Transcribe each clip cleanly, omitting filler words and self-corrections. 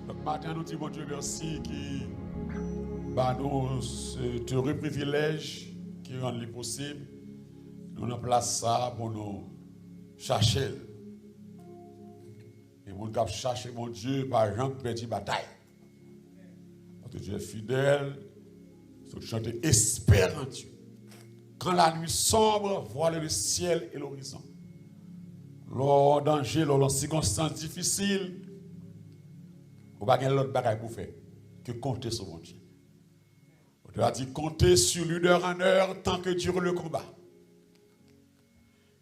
Donc, matin, nous disons, mon Dieu, merci qui nous ce heureux privilège qui rend possible. Nous en place ça pour nous chercher. Et nous devons chercher mon Dieu par exemple petite bataille. Parce que Dieu est fidèle, il faut chanter espère en Dieu. Quand la nuit sombre, voilà le ciel et l'horizon. Lors danger, lors circonstances difficiles, on va gagner l'autre bagaille pour faire que compter sur mon Dieu. On doit dire compter sur lui d'heure en heure tant que dure le combat.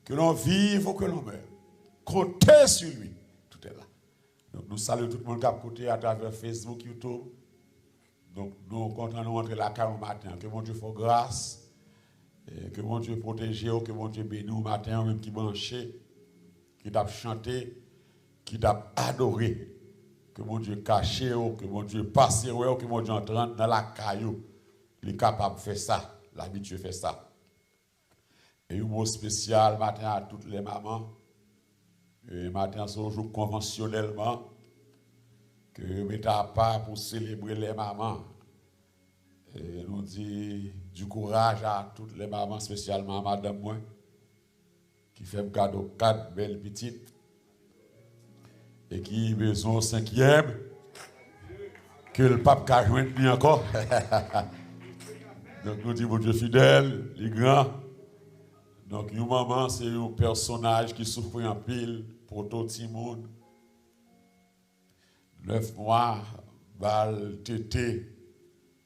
Que l'on vive ou que l'on meure. Compter sur lui. Tout est là. Donc nous saluons tout le monde qui a côté à travers Facebook, YouTube. Donc nous comptons nous rentrer la carrière au matin. Que mon Dieu fasse grâce. Et que mon Dieu protège, que mon Dieu bénisse au matin, même qui branché, qui t'a chanté, qui t'a adoré. Que mon Dieu cache, que mon Dieu passe, que mon Dieu entre dans la caillou. Il est capable de faire ça. L'habitude fait ça. Et un mot spécial matin à toutes les mamans. Et matin, c'est un jour conventionnellement que nous mettons à part pour célébrer les mamans. Et nous dit du courage à toutes les mamans, spécialement à madame moi, qui fait un cadeau 4 belles petites et qui a besoin au 5e, que le pape a joint bien encore. Donc nous disons, mon Dieu fidèle, les grands. Donc une maman, c'est un personnage qui souffre en pile pour tout le monde. 9 mois, balle, tété.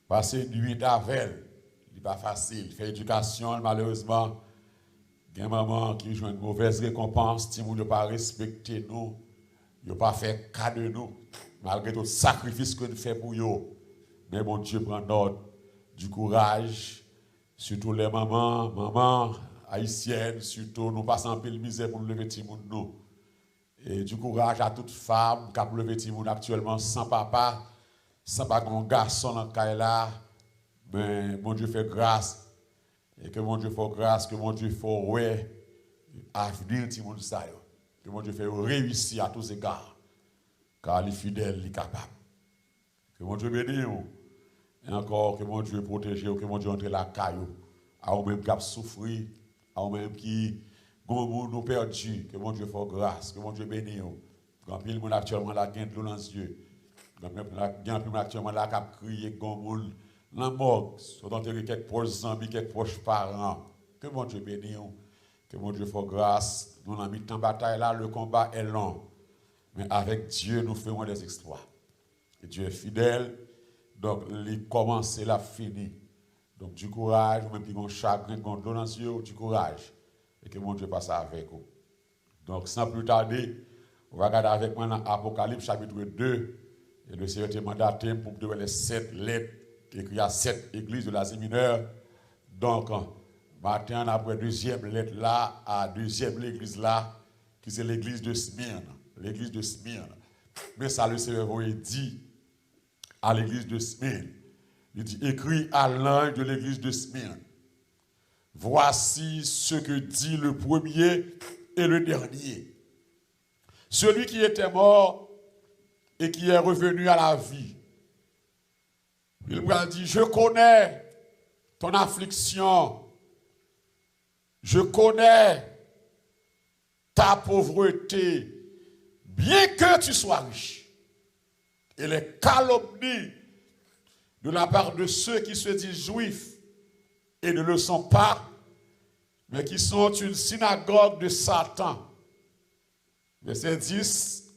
Passer une nuit d'avec, ce n'est pas facile. Il fait éducation, malheureusement. Il y a une maman qui joue une mauvaise récompense, si vous ne pas respecter nous, il n'a pas fait cas de nous, malgré tout le sacrifice que nous faisons pour eux. Mais mon Dieu prend note du courage, surtout les mamans haïtiennes, surtout nous passons un peu de misère pour nous lever petit monde nous. Et du courage à toute femme qui a levé petit monde actuellement sans papa. Sans pas un garçon dans le là, mais mon Dieu fait grâce. Et que mon Dieu fait grâce, que mon Dieu fait ouais, avenir de monde ça. Que mon Dieu fait réussir à tous égards. Car il est fidèle, il est capable. Que mon Dieu bénisse. Et encore, que mon Dieu protège, que mon Dieu entre la caillou. À vous-même qui a souffert, à vous-même qui nous perdu. Que mon Dieu fait grâce, que mon Dieu bénisse. Quand il monde actuellement la gain de l'eau dans les yeux. Il y a un actuellement là qui a crié comme la mort, soit enterré quelques proches amis, quelques proches parents. Que mon Dieu bénisse, que mon Dieu fasse grâce. Nous avons mis en bataille là, le combat est long. Mais avec Dieu, nous faisons des exploits. Et Dieu est fidèle, donc il commence et il a fini. Donc du courage, même si on chagrin, on donne dans les yeux, du courage. Et que mon Dieu passe avec vous. Donc sans plus tarder, on va regarder avec moi dans Apocalypse chapitre 2. Et le Seigneur était mandaté pour donner les 7 lettres écrites à 7 églises de l'Asie mineure. Donc, matin, après deuxième lettre là, à deuxième église là, qui c'est l'église de Smyrne. L'église de Smyrne. Mais ça, le Seigneur dit à l'église de Smyrne. Il dit, écrit à l'ange de l'église de Smyrne. Voici ce que dit le premier et le dernier. Celui qui était mort et qui est revenu à la vie. Il lui a dit, je connais ton affliction, je connais ta pauvreté, bien que tu sois riche. Et les calomnies de la part de ceux qui se disent juifs et ne le sont pas, mais qui sont une synagogue de Satan. Verset 10.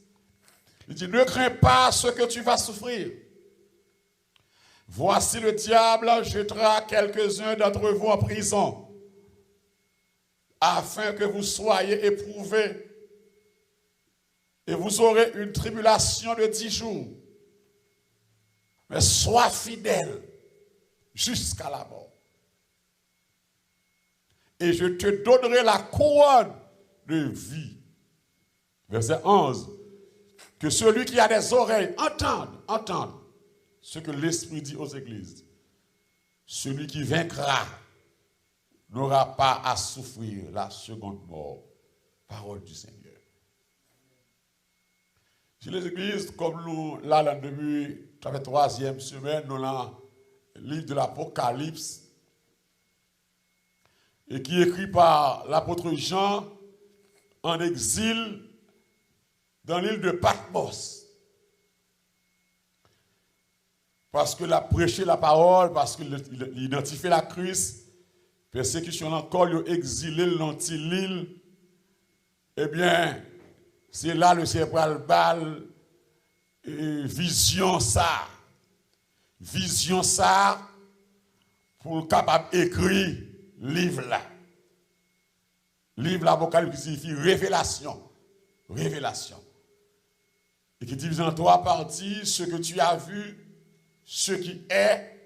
Il dit, ne crains pas ce que tu vas souffrir. Voici le diable jettera quelques-uns d'entre vous en prison, afin que vous soyez éprouvés, et vous aurez une tribulation de 10 jours. Mais sois fidèle jusqu'à la mort. Et je te donnerai la couronne de vie. Verset 11. Que celui qui a des oreilles entende ce que l'Esprit dit aux églises. Celui qui vaincra n'aura pas à souffrir la seconde mort. Parole du Seigneur. Si les églises, comme nous, là, depuis la troisième semaine, nous avons le livre de l'Apocalypse, et qui est écrit par l'apôtre Jean en exil dans l'île de Patmos. Parce qu'il a prêché la parole, parce qu'il identifiait la Christ, persécution encore, il a exilé l'île. Eh bien, c'est là le Seigneur prend le bal, vision ça. Vision ça, pour capable d'écrire livre là. Livre l'Apocalypse qui signifie révélation. Révélation. Et qui divise en trois parties, ce que tu as vu, ce qui est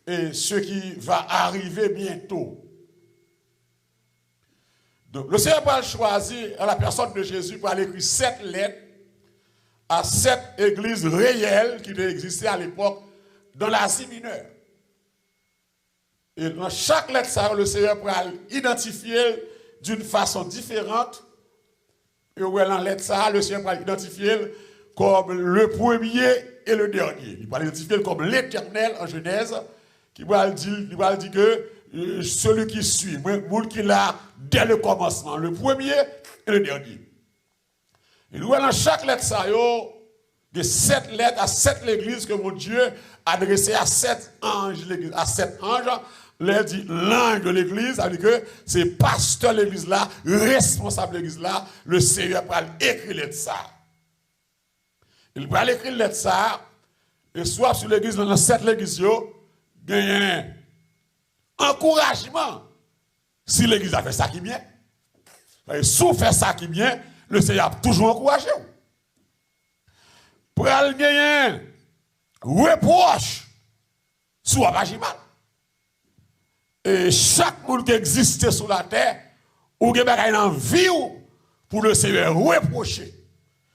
et ce qui va arriver bientôt. Donc, le Seigneur va choisir à la personne de Jésus pour aller écrire 7 lettres à 7 églises réelles qui existaient à l'époque dans l'Asie mineure. Et dans chaque lettre, ça, le Seigneur va identifier d'une façon différente. Et dans lettre, ça, le Seigneur va identifier comme le premier et le dernier. Il va l'identifier comme l'Éternel en Genèse, qui va dire que celui qui suit, le qui l'a dès le commencement, le premier et le dernier. Et nous, dans chaque lettre, ça, de 7 lettres à 7 églises que mon Dieu a adressées à 7 anges, à 7 anges. Là, dit l'ange de l'église, ça veut dire que c'est pasteur de l'église là, responsable de l'église là, le Seigneur va écrire lettre ça. Il va écrire lettre ça, et soit sur l'église, dans 7 églises, il y a un encouragement. Si l'église a fait ça qui est bien, et si on fait ça qui est bien, le Seigneur a toujours encouragé. Pour aller gagner reproche, soit pas mal. Et chaque monde qui existe sur la terre, ou qui a envie pour le Seigneur reprocher.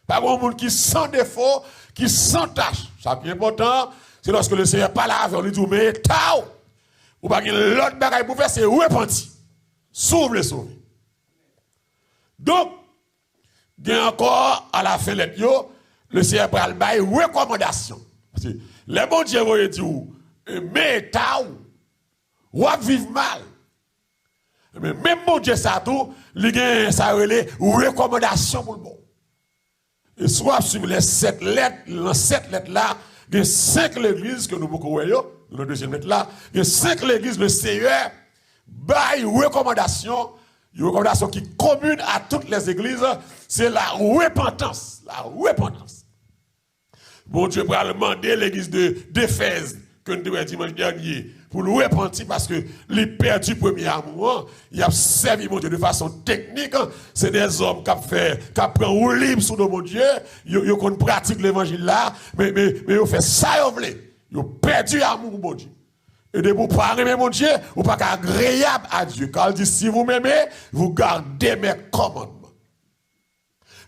Pas un monde qui sans défaut, qui sans tâche. Ça qui est important, c'est lorsque le Seigneur parle avec lui, dit mais tao, ou pas l'autre bagaille pour faire, c'est repentir. Sauve le sauver. Donc, il y a encore à la fin de l'lettre, le Seigneur parle de recommandation. Les bons dieux vont dire, mais tao, ou à vivre mal. Mais même mon Dieu, ça tout, il a ça recommandation pour le bon. Et soit sur les 7 lettres, dans 7 lettres là, il y a 5 églises que nous beaucoup voyons, dans la deuxième lettre là, il y a 5 églises, le Seigneur, une recommandation qui commune à toutes les églises, c'est la repentance. La repentance. Mon Dieu va demander l'église d'Éphèse, que nous devons dimanche dernier, pour le repentir parce que les perdu premier amour, il a servi mon Dieu de façon technique. C'est des hommes qui prennent un libre sous mon Dieu, ils pratiquent l'évangile là, mais ils font ça, ils ont perdu amour mon Dieu. Et de vous pas aimer mon Dieu, ou pas agréable à Dieu. Quand il dit si vous m'aimez, vous gardez mes commandements.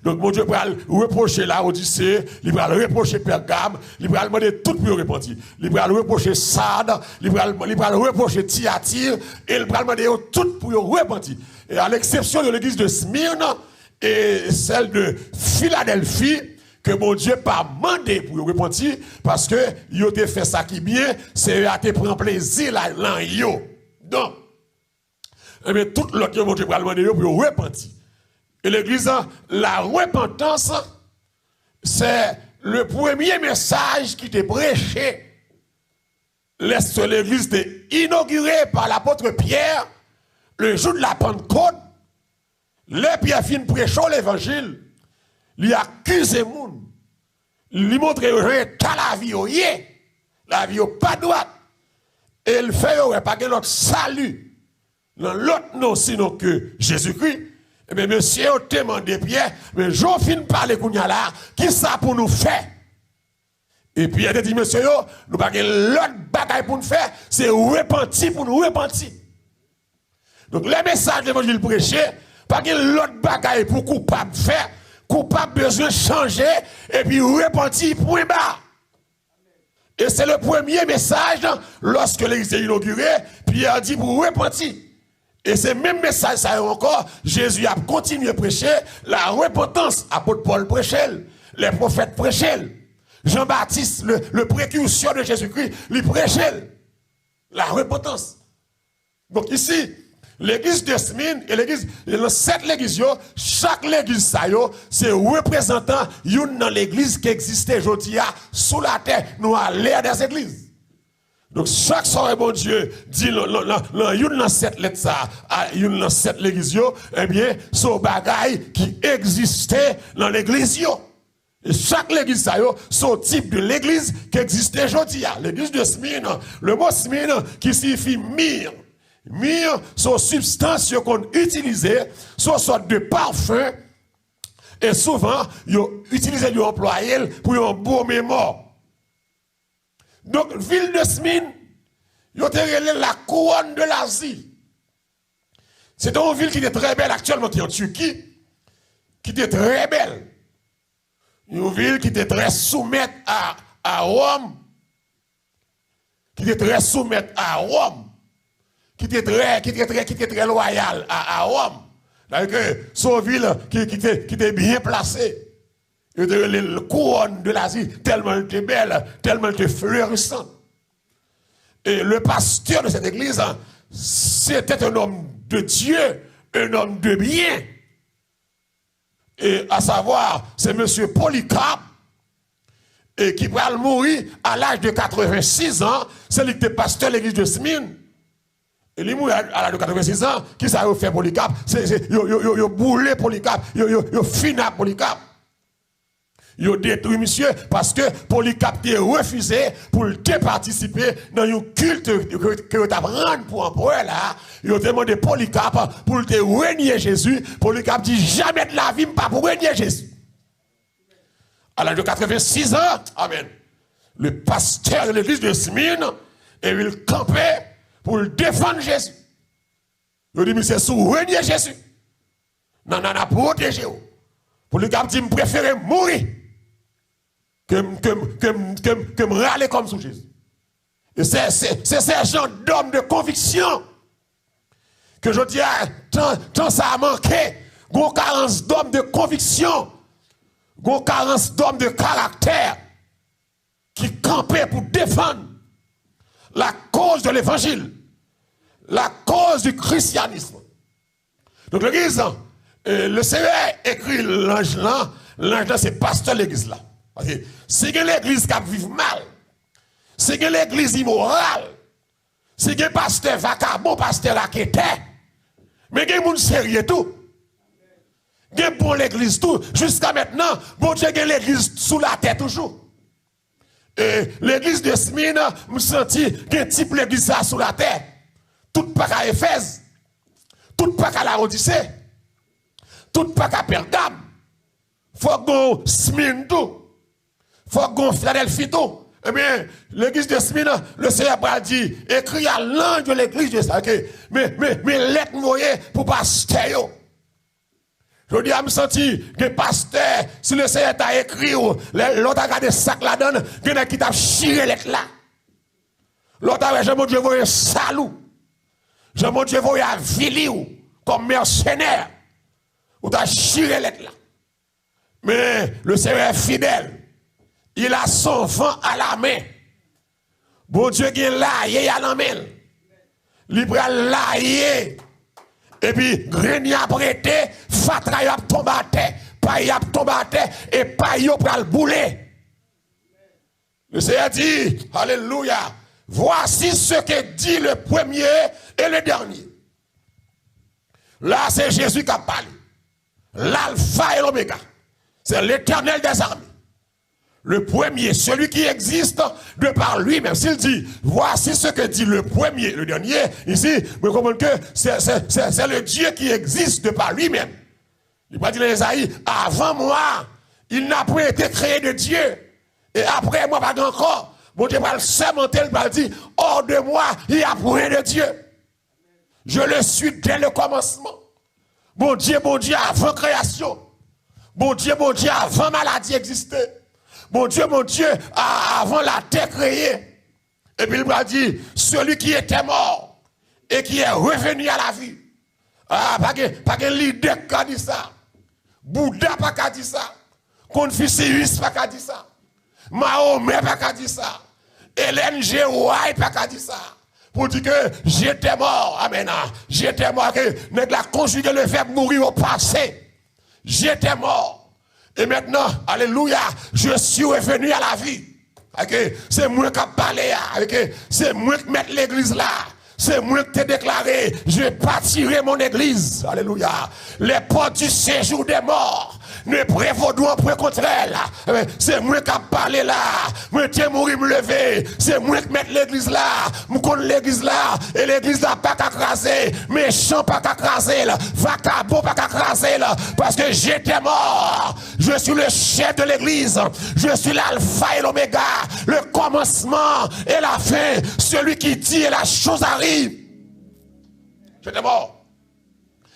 Donc, mon Dieu va reprocher la Odyssée, il va reprocher Pergame, il va demander tout pour repentir. Il va reprocher Sardes, il va reprocher Thyatire, et il va demander tout pour repentir. Et à l'exception de l'église de Smyrne et celle de Philadelphie, que mon Dieu pas demandé pour repentir, parce que il a fait ça qui bien, c'est à te prendre plaisir là, yo. Donc, mais tout l'autre que mon Dieu va demander pour repentir. Et l'église, la repentance, c'est le premier message qui t'est prêché. L'église était inaugurée par l'apôtre Pierre le jour de la Pentecôte. Le Pierre fin prêchant l'évangile. Il accuse les gens. Il lui montre que la vie pas droite. Et il fait pas que l'autre salut. Dans l'autre nom sinon que Jésus-Christ. Eh bien, monsieur, on te demande Pierre, mais j'en finis par les là, qui ça pour nous faire? Et puis, il a dit, monsieur, nous n'avons pas l'autre bagaille pour nous faire, c'est repentir pour nous repentir. Donc, le message de l'évangile prêché, pas l'autre bagaille pour coupable faire, coupable besoin de changer, et puis repentir, point bas. Et c'est le premier message, lorsque l'église est inaugurée, Pierre a dit pour repentir. Et ce même message, ça encore, Jésus a continué à prêcher la repentance, apôtre Paul prêchait, les prophètes prêchaient. Jean-Baptiste, le précurseur de Jésus-Christ, il prêchait la repentance. Donc ici, l'église de Smyrne et l'église, dans cette église, chaque église, c'est représentant dans l'église qui existait aujourd'hui sous la terre, nous à l'air des églises. Donc chaque soir, bon Dieu, dit dans cette lettre, dans cette église, eh bien, ce bagaille qui existait dans l'église. Et chaque église, c'est un type de l'église qui existait aujourd'hui. L'église de Smyrne, le mot Smyrne qui signifie myrrhe. Myrrhe, c'est une substance qu'on utilisait, c'est une sorte de parfum. Et souvent, ils utilisaient l'employé pour un beau mémoire. Donc, ville de Smyrne, ils ont relé la couronne de l'Asie. C'était une ville qui était très belle actuellement, qui est en Turquie, qui était très belle. Une ville qui était très soumette à Rome, qui était très soumette à Rome, qui était très loyale à Rome. C'est une ville qui était bien placée. Et le couronne de l'Asie, tellement elle était belle, tellement elle était florissante. Et le pasteur de cette église, c'était un homme de Dieu, un homme de bien. Et à savoir, c'est M. Polycarpe, et qui va mourir à l'âge de 86 ans, c'est lui qui était pasteur de l'église de Smyrne. Et lui mourit à l'âge de 86 ans, qui ça a fait Polycarpe? Il a boulé Polycarpe, il a fini Polycarpe. Il a détruit monsieur parce que Polycarpe a refusé pour participer dans un culte que tu as rendu pour empereur là. Il a demandé Polycarpe pour te renier Jésus. Polycarpe dit jamais de la vie, pas pour renier Jésus. À l'âge de 86 ans, amen. Le pasteur de l'église de Smyrne, et il campait pour défendre Jésus. Il dit, mais c'est sous renier Jésus. Non, protéger. Polycarpe dit, je préfère mourir que me râler comme sous Jésus. Et c'est ces gens d'hommes de conviction que je dis, tant ça a manqué, une carence d'hommes de conviction, une carence d'hommes de caractère qui campaient pour défendre la cause de l'évangile, la cause du christianisme. Donc l'église, le Seigneur écrit l'ange là, c'est pasteur de l'église là. Parce que si l'église qui vit mal, si l'église immorale, si un pasteur vacabon, pasteur là qui était, mais il y a des gens sérieux tout. Il y a bon l'église tout. Jusqu'à maintenant, bon Dieu a l'église sous la tête toujours. Et l'église de Smyrne, me senti qu'il y a un type l'église sous la terre. Tout pas qu'à Éphèse, tout pas qu'à la Odyssée, tout pas qu'à Pergame. Faut qu'on Smyrne tout. Faut qu'on Philadelphie tout. Eh bien, l'église de Smyrne, le Seigneur a dit, écrit à l'ange de l'église de Smyrne, mais lettre moyen pour pasteur. Je dis à me sentir que pasteur, si le Seigneur t'a écrit, l'autre a gardé sac là-dedans, il y a qui t'a chiré lettre là. L'autre a dit, Dieu voyait salou. Dieu voyait viliou, comme mercenaire. Ou t'a chiré lettre là. Mais le Seigneur est fidèle. Il a son vent à la main. Bon Dieu qui est là, il est à la main. Il prend là, et puis, grenier a prêté, fatra y a tombé à terre, paille a tombé à terre, et paille pour le bouler. Le Seigneur dit, alléluia, voici ce que dit le premier et le dernier. Là, c'est Jésus qui a parlé. L'alpha et l'oméga. C'est l'Éternel des armées. Le premier, celui qui existe de par lui-même. S'il dit, voici ce que dit le premier, le dernier, ici, vous comprenez que c'est le Dieu qui existe de par lui-même. Il va dire Esaïe, avant moi, il n'a pas été créé de Dieu. Et après moi, pas encore. Mon Dieu va le sémenter, il va dire, hors de moi, il n'y a point de Dieu. Je le suis dès le commencement. Mon Dieu, avant création. Mon Dieu, avant maladie existait. Mon Dieu, avant la terre créée. Et puis il m'a dit, celui qui était mort et qui est revenu à la vie. Ah, pas qu'un leader qui a dit ça. Bouddha pas qu'à dit ça. Confucius pas qu'à dire ça. Mahomet pas qu'à dire ça. Hélène G. White pas qu'à dire ça. Pour dire que j'étais mort. Amen. J'étais mort. Que nèg la conjugué le verbe mourir au passé. J'étais mort. Et maintenant, alléluia, je suis revenu à la vie. Okay? C'est moi qui parlé. Okay? C'est moi qui mets l'église là. C'est moi qui t'ai déclaré, je bâtirai mon église. Alléluia. Les portes du séjour des morts ne prévaudront point contre elle. C'est moi qui ai parlé là. Moi qui mourir me lever. C'est moi qui mets l'église là. Moi connais l'église là. Et l'église là pas qu'à craser. Méchant pas qu'à craser. Vacabon pas qu'à craser. Parce que j'étais mort. Je suis le chef de l'église. Je suis l'alpha et l'oméga. Le commencement et la fin. Celui qui dit et la chose arrive. J'étais mort.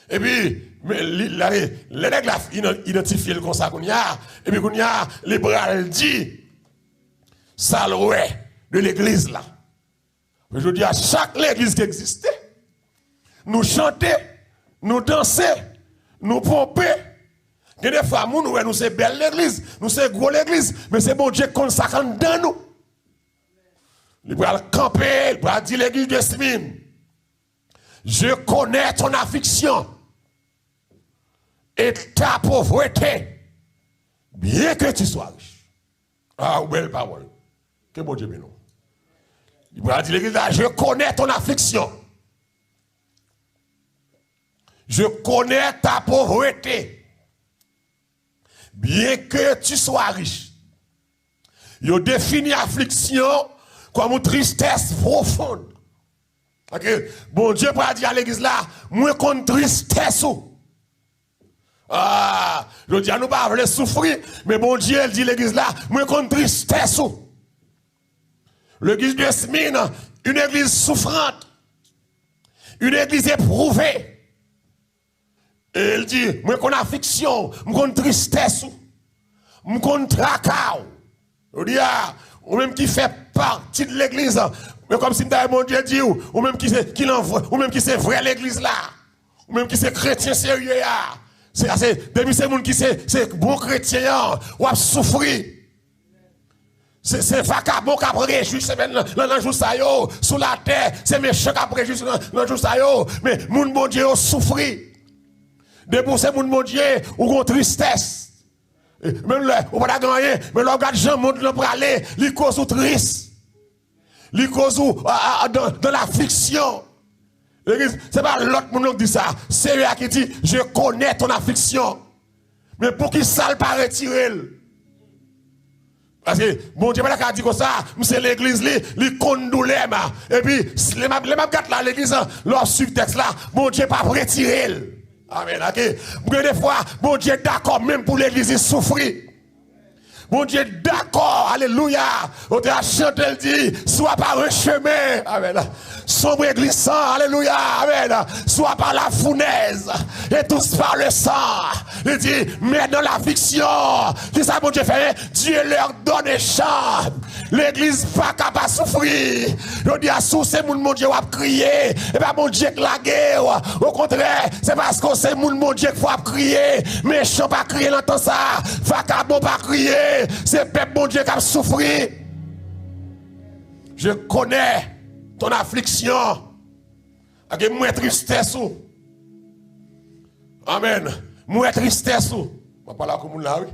Et puis, les nègres identifient comme ça qu'on y a. Et puis, qu'on y a, les bras dit, ça le de l'église là. Je dis à chaque église qui existait, nous chanter, nous danser, nous pomper. Il y a des fois, nous c'est belle l'église, nous c'est gros l'église, mais c'est bon Dieu qu'on s'accorde dans nous. Il va camper, il va dire l'église de Smine. Je connais ton affliction et ta pauvreté, bien que tu sois riche. Ah, belle parole. Que bon Dieu bénisse. Il va dire l'église là, je connais ton affliction. Je connais ta pauvreté, bien que tu sois riche. Il définit affliction comme une tristesse profonde. Okay. Bon Dieu va dire à l'église là, moi contre tristesse. Ah, je dis à nous pas voulons souffrir, mais bon Dieu elle dit l'église là, moi contre tristesse. L'église de Smine, une église souffrante, une église éprouvée. Et elle dit, moi contre affliction, moi contre tristesse, moi contre tracas. Je dis ou même qui fait partie de l'église, mais comme si mon Dieu dit, ou même qui l'envoie, ou même qui c'est vrai l'église là, ou même qui c'est chrétien sérieux là. Depuis c'est monde qui c'est bon chrétien, ou a souffrir. C'est vagabond qui a réjoui dans le jour ça yo, sous la terre, c'est méchant qui a réjoui dans le jour ça yo, mais mon bon Dieu a souffert. Depuis c'est mon Dieu, ou une tristesse. Même là, on va pas gagner, mais là, regarde Jean monte pour aller, il cause ou triste. Il cause ou dans l'affliction. C'est pas l'autre monde qui dit ça. C'est lui qui dit, je connais ton affliction. Mais pour qu'il ne pas retirer. Parce que mon Dieu, pas dit comme ça, c'est l'église, il condoule. Et puis, les maps là, l'église, leur subtexte là, mon Dieu, pas retirer. Amen. Okay. Des fois, bon Dieu est d'accord même pour l'église souffrir. Bon Dieu est d'accord. Alléluia. On a chanté, il dit, soit par un chemin. Amen. Sombre et glissant. Alléluia. Amen. Soit par la fournaise. Et tous par le sang. Il dit, mais dans l'affliction. C'est ça, bon Dieu fait. Dieu leur donne un chant. L'église pas capable de souffrir. Je dis à sous c'est mon Dieu qui a crié. Et pas mon Dieu qui la guerre. Au contraire, c'est parce que c'est mon Dieu qui faut crier. Méchant pas crier dans temps ça. Vagabond pas crier. C'est peuple mon Dieu qui a souffert. Je connais ton affliction. Avec moi tristesse. Amen. Moi tristesse. Je ne parle pas comme là, oui.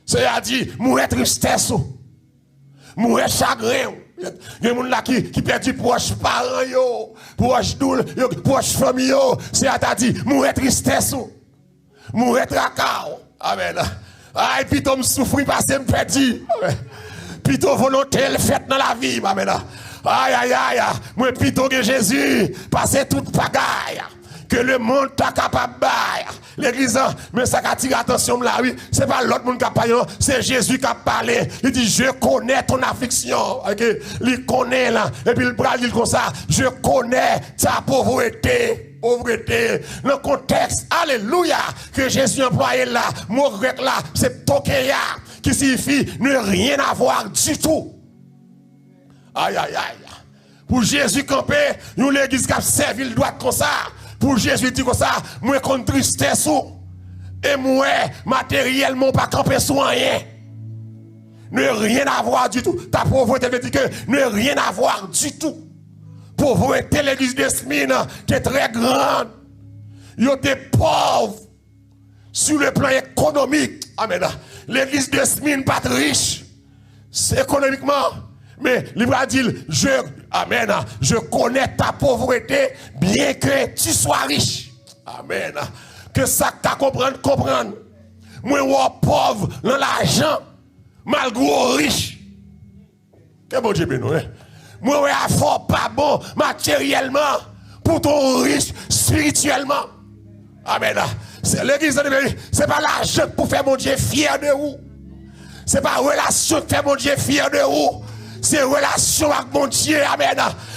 C'est à dire, moi tristesse. Moi chagrin. Il y a des gens qui perdent proche parents, proche doule, proche famille. C'est à dire, moi tristesse. Moi tracas. Amen. Aïe, plutôt me souffrir parce que me perdu. Plutôt volonté le fait dans la vie. Amen. Aïe, aïe, aïe. Moi plutôt que Jésus, passer toute pagaille. Que le monde t'a capable de. L'église, mais ça qui attire attention là, oui, c'est pas l'autre monde qui a parlé, c'est Jésus qui a parlé. Il dit, je connais ton affliction. Okay? Il connaît là. Et puis il parle comme ça, je connais ta pauvreté. Pauvreté. Le contexte, alléluia, que Jésus employé là, mot grec là, c'est tokeya, qui signifie ne rien avoir du tout. Aïe, aïe, aïe. Pour Jésus camper, nous l'église qui a servi le droit comme ça. Pour Jésus dit comme ça, moi contre tristesse et moi matériellement pas camper sur rien. ne rien avoir du tout. Ta pauvreté veut dire que ne rien avoir du tout. Pauvreté, l'église de Smyrne, qui est très grande. Ils étaient pauvres sur le plan économique. Amen. L'église de Smyrne pas riche économiquement. Mais il va dire, amen, je connais ta pauvreté, bien que tu sois riche. Amen. Que ça que tu comprendre. Moi, je suis pauvre dans l'argent, malgré riche. Que bon Dieu bénisse. Moi, je suis fort pas bon matériellement, pour ton riche spirituellement. Amen. L'église, c'est pas l'argent pour faire mon Dieu fier de vous. C'est pas la relation qui fait mon Dieu fier de vous. C'est relation avec mon Dieu. Amen.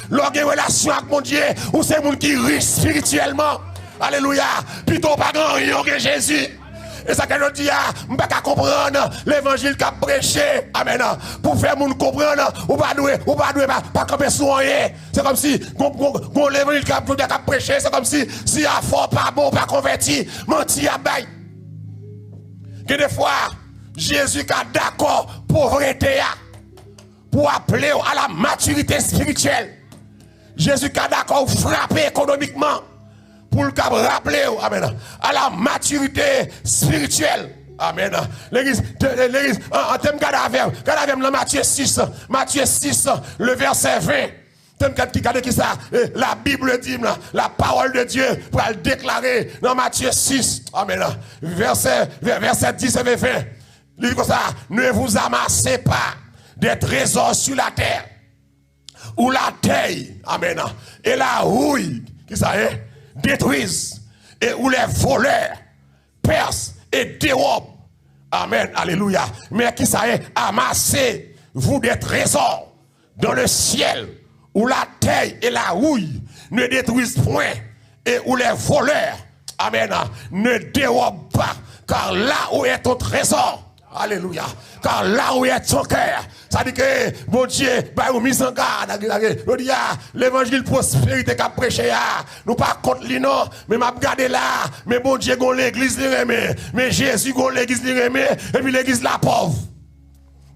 Lorsque relation avec mon Dieu, ou c'est mon qui est riche spirituellement. Alléluia. Plutôt pas grand rien que Jésus. Et ça que je dis, je ne peux pas comprendre l'évangile qu'a prêché. Amen. Pour faire mon comprendre, ou pas camper sur rien. C'est comme si, l'évangile qu'a prêché, c'est comme si à fort pas bon, pas converti, menti à bail. Que des fois, Jésus a d'accord pauvreté pour appeler à la maturité spirituelle. Jésus a d'accord frapper économiquement pour le rappeler amen, à la maturité spirituelle. Amen. L'église, en termes de dans Matthieu 6, le verset 20. La Bible dit, la parole de Dieu pour le déclarer dans Matthieu 6. Amen. Verset 10 et 20. Il dit comme ça, ne vous amassez pas des trésors sur la terre, où la terre, amen, et la rouille, qui ça est, détruisent, et où les voleurs percent et dérobent. Amen, alléluia. Mais qui ça est, amassez vous des trésors dans le ciel, où la terre et la rouille ne détruisent point, et où les voleurs, amen, ne dérobent pas, car là où est ton trésor, alléluia. Car là où est ton cœur, ça dit que mon Dieu, bah, ou mise en garde. L'évangile prospérité qu'a prêché, nous pas contre lui non, mais m'a regardé là, mais mon Dieu, gon l'église li remet, mais Jésus gon l'église li remet, et puis l'église la pauvre.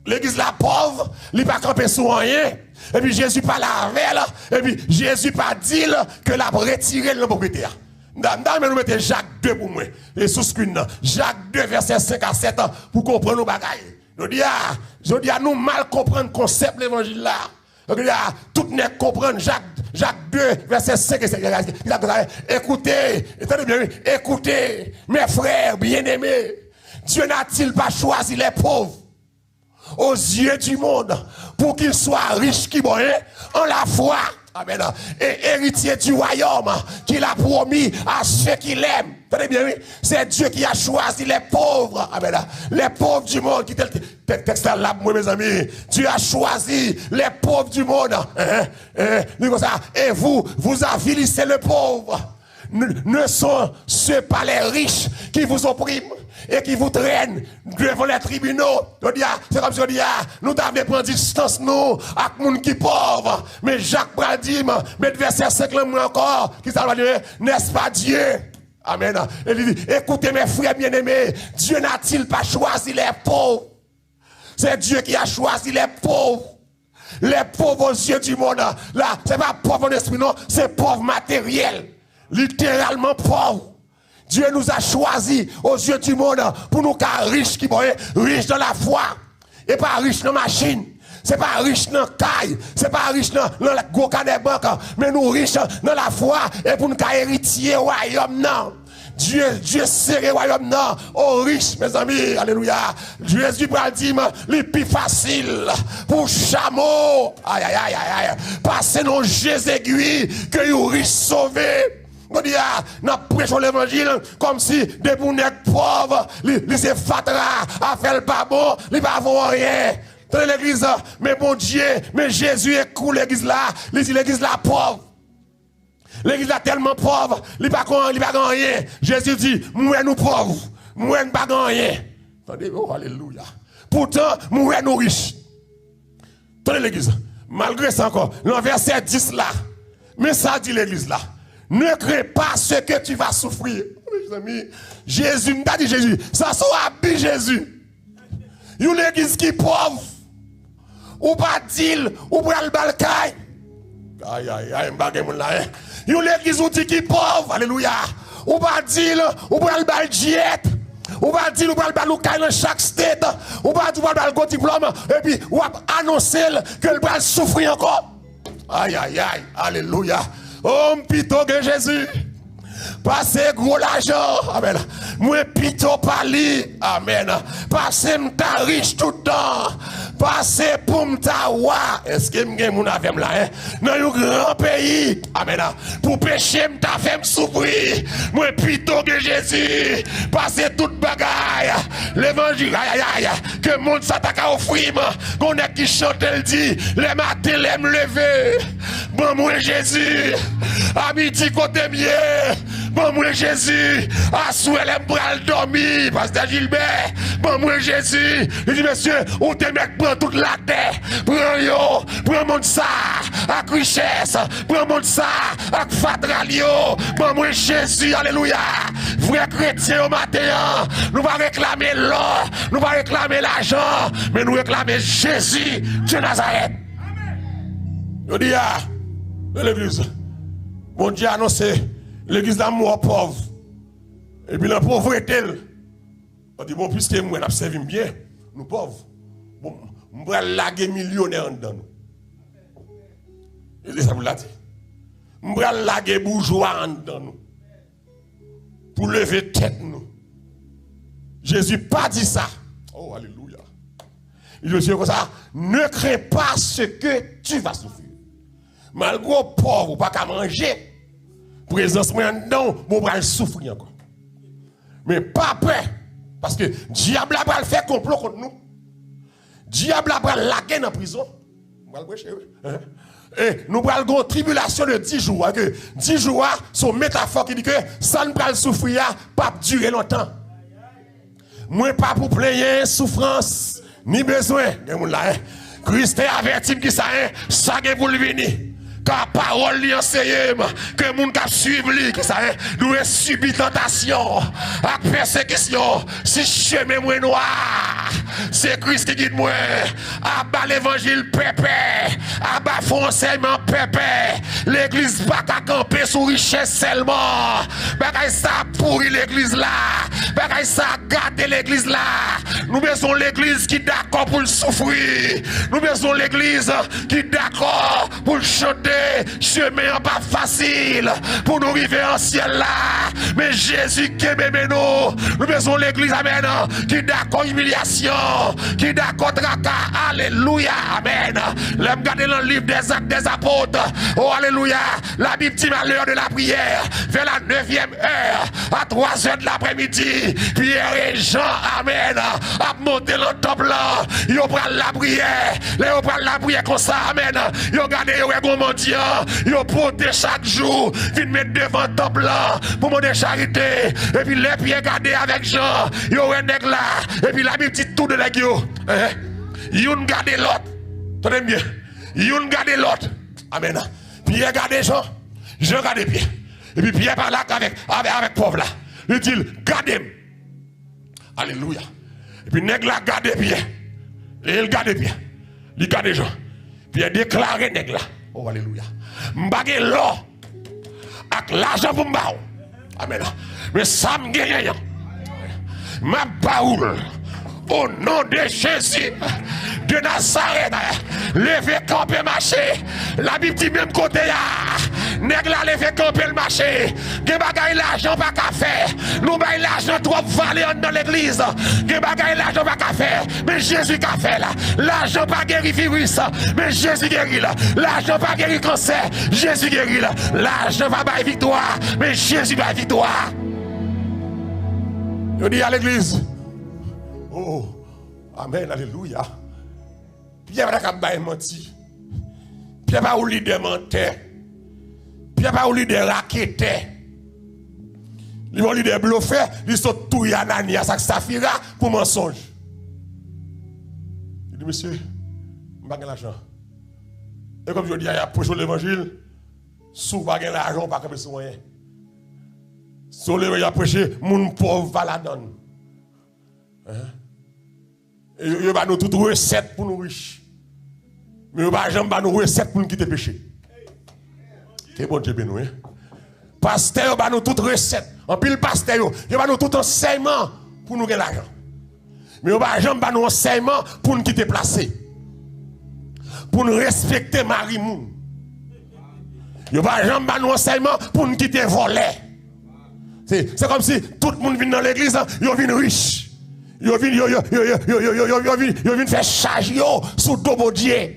L'église la pauvre, il pas camper sur rien. Et puis Jésus pas la avec, et puis Jésus pas dit que la retirer le propriétaire. Mais nous mettons Jacques 2 pour moi. Et sous screen, Jacques 2, verset 5 à 7 pour comprendre nos bagailles. Je dis à nous mal comprendre le concept de l'évangile là. Tout n'est comprendre Jacques 2, verset 5 et 7. Écoutez, écoutez, mes frères bien-aimés, Dieu n'a-t-il pas choisi les pauvres aux yeux du monde pour qu'ils soient riches qui bon, en la foi? Amen. Et héritier du royaume qu'il a promis à ceux qui l'aiment. Tenez bien, oui. C'est Dieu qui a choisi les pauvres. Amen. Les pauvres du monde. Qui texte là, moi, mes amis. Dieu a choisi les pauvres du monde. Et vous avilissez le pauvre. Ne sont ce pas les riches qui vous oppriment et qui vous traînent devant les tribunaux. C'est comme si on dit, nous devons prendre distance, nous, avec les gens qui sont pauvres. Mais Jacques Bradim, mais verset 5 encore, qui ça va dire, n'est-ce pas Dieu? Amen. Et il dit, écoutez mes frères bien-aimés, Dieu n'a-t-il pas choisi les pauvres? C'est Dieu qui a choisi les pauvres. Les pauvres aux yeux du monde. Là, c'est pas pauvre en esprit, non, c'est pauvre matériel. Littéralement pauvre. Dieu nous a choisis aux yeux du monde pour nous car riches qui sont riches dans la foi et pas riches dans la machine. C'est pas riche dans la caille, c'est pas riche dans le gros canet banque, mais nous riches dans la foi et pour nous héritier au royaume non. Dieu serré au royaume non, aux riches, mes amis, alléluia. Jésus va dire, le plus facile pour chameau, aïe, aïe, aïe, aïe, passer nos jeux aiguilles que les riches sauvés. On dit, nous prêchons l'évangile comme si des bounettes pauvres, ils se fatra, à faire le pas bon, ils ne vont rien. Dans l'église, mais mon Dieu, mais Jésus écoute l'église là, il dit l'église là pauvre. L'église là tellement pauvre, il n'y a pas rien. Jésus dit, moi nous pauvres, moi nous pas rien. Attendez, oh alléluia. Pourtant, moi nous riches. Dans l'église, malgré ça encore, le verset 10 là, mais ça dit l'église là. Ne crée pas ce que tu vas souffrir. Mes amis, Jésus, m'a dit Jésus, ça soit habillé Jésus. Une église qui est pauvre. Ou pas dire, ou pas le balcaille. Aïe, aïe, aïe, m'bagay moun la. Une église qui est pauvre. Alléluia. Ou pas dire, ou pas le baldiette. Ou pas dire, ou pas le baloukaï dans chaque state. Ou pas dire, ou pas le diplôme. Et puis, ou pas annoncer que le bal souffre encore. Aïe, aïe, aïe. Alléluia. Oh, m'pito que Jésus. Passez gros l'argent. Amen. Moi, pito pali. Amen. Passez m'ta riche tout le temps. Passez pour m'ta wa. Est-ce que m'gen moun avem là, hein? Dans un grand pays. Amen. Pour pécher m'ta fait m'souffrir. Moi, pito que Jésus. Passez toute bagaille. L'évangile, aïe, aïe, aïe. Que monde s'attaque à offrir. Qu'on est qui chante, elle dit. Les matins, les me lever. Bon, moi, Jésus. À midi, côté mieux. Bon, moi, Jésus. À souhait, les bras dormir. Pasteur Gilbert. Bon, moi, Jésus. Il dit, monsieur, ou te mec prend toute la terre. Prends yo. Prends mon ça. Avec richesse. Prends mon ça. Avec fadralio. Bon, moi, Jésus. Alléluia. Frère chrétien au matin. Nous va réclamer l'or. Nous va réclamer l'argent. Mais nous réclamer Jésus de Nazareth. Je dis, l'église. Mon Dieu a annoncé. L'église d'amour pauvre. Et puis la pauvreté. On dit, bon, puisque moi, nous servons bien, nous pauvres. Bon, nous allons laguer millionnaires dans nous. Et ça vous l'a dit. Nous allons laguer bourgeois dans nous. Pour lever tête nous. Jésus pas dit ça. Oh, alléluia. Il dit comme ça, ne crains pas ce que tu vas souffrir. Malgré pauvre, pas qu'à manger. Présence moi non, mon bras souffrir encore. Mais pas peur parce que diable a fait complot contre nous. Diable a lagué dans prison. Et nous prenons une tribulation de 10 jours. 10 jours sont métaphore qui dit que ça ne peut souffrir pas durer longtemps. Moi pas pour plaindre souffrance ni besoin. Christ est averti qui ça ça pour le venir. Car parole lui enseigne que moun k'ap suivre lui qui ça nous subit tentation avec persécution si chemin moi noir c'est Christ qui guide moi à bas l'évangile pépé à bas enseignement pépé l'église pas qu'à camper sous richesse seulement bagay ça pourri l'église là bagay ça garder l'église là nous besoin l'église qui d'accord pour le souffrir nous besoin l'église qui d'accord pour le chanter chemin pas facile pour nous arriver en ciel là mais Jésus qui aime nous besoin l'église amen qui d'accord humiliation qui d'accord tracas alléluia amen l'aime garder dans le livre des actes des apôtres oh alléluia la Bible dit à l'heure de la prière vers la 9e heure à 3h de l'après-midi Pierre et Jean amen a monté le temple là ils prennent la prière ils prennent la prière comme ça amen ils regardent ils mendiant ils portent chaque jour ils mettent devant le temple là pour demander charité et puis les pieds gardés avec Jean ils ont un nègre là et puis la Bible dit tout de nègre ils ont gardé l'autre tenez bien ils ont gardé l'autre amen Pierre gardé Jean Jean gardé Pierre et puis Pierre parle avec pauvre là il dit gardez alléluia et puis nègre là gardé Pierre et il garde Pierre il garde Jean Pierre déclaré nègre là oh alléluia m'bagé l'or avec l'argent pour m'bao amen mais ça me gagne ma baoul au nom de Jésus de Nazareth levez camper marché la Bible dit même côté là nèg la levez camper le marché gen bagay l'argent pas qu'à faire nous bay l'argent trop valeur dans l'église gen bagay l'argent pas qu'à faire mais Jésus qu'a fait là l'argent pas guéri virus mais Jésus guérit là l'argent pas guéri cancer Jésus guérit là l'argent va bay victoire mais Jésus bay victoire je dis à l'église oh amen alléluia Pierre va pas menti Pierre pas ou leader menteur Pierre pas ou leader raqueteur il va leader bluffé il saute tout Ananias avec Saphira pour mensonge il dit monsieur pas l'argent et comme je dis il y a prêché l'évangile sous pas l'argent pas comme soin sur le il a prêché moun pauvre va la donne Yo va nous toute recette pour nous riches. Mais yo va jamais nous recette pour nous quitter péché. C'est bon Dieu béni. Pasteur va nous toute recette. En pile pasteur yo va nous tout enseignement pour nous gagner l'argent. Mais yo va jamais nous enseignement pour nous quitter placé. Pour nous respecter Marie Moun. Yo va jamais nous enseignement pour nous quitter voler. C'est comme si tout le monde vient dans l'église, yo vient riche. Yo vient faire charge sous dos Dieu.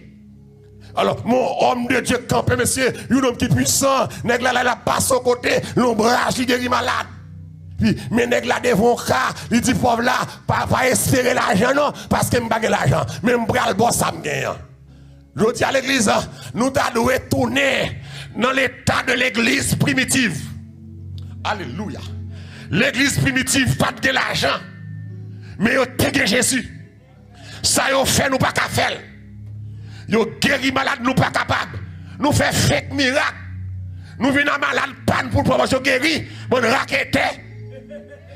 Alors, mon homme de Dieu campé, monsieur, un homme qui est puissant, nèg la passe au côté, l'ombrage, il guérit malade. Puis, mais nèg la devant cas, il dit pauvre là, pas espérer l'argent, non, parce que m'pa l'argent, mais m'bral le boss ça m'gagne. Je dis à l'église, nous devons retourner dans l'état de l'église primitive. Alléluia. L'église primitive, pas de l'argent. Mais yo te Jésus. Ça yo fait nous pas qu'à faire. Yo guéri malade nous pas capable. Nous fait fake miracle. Nous venons malade panne pour promotion guéri. Bon raquette.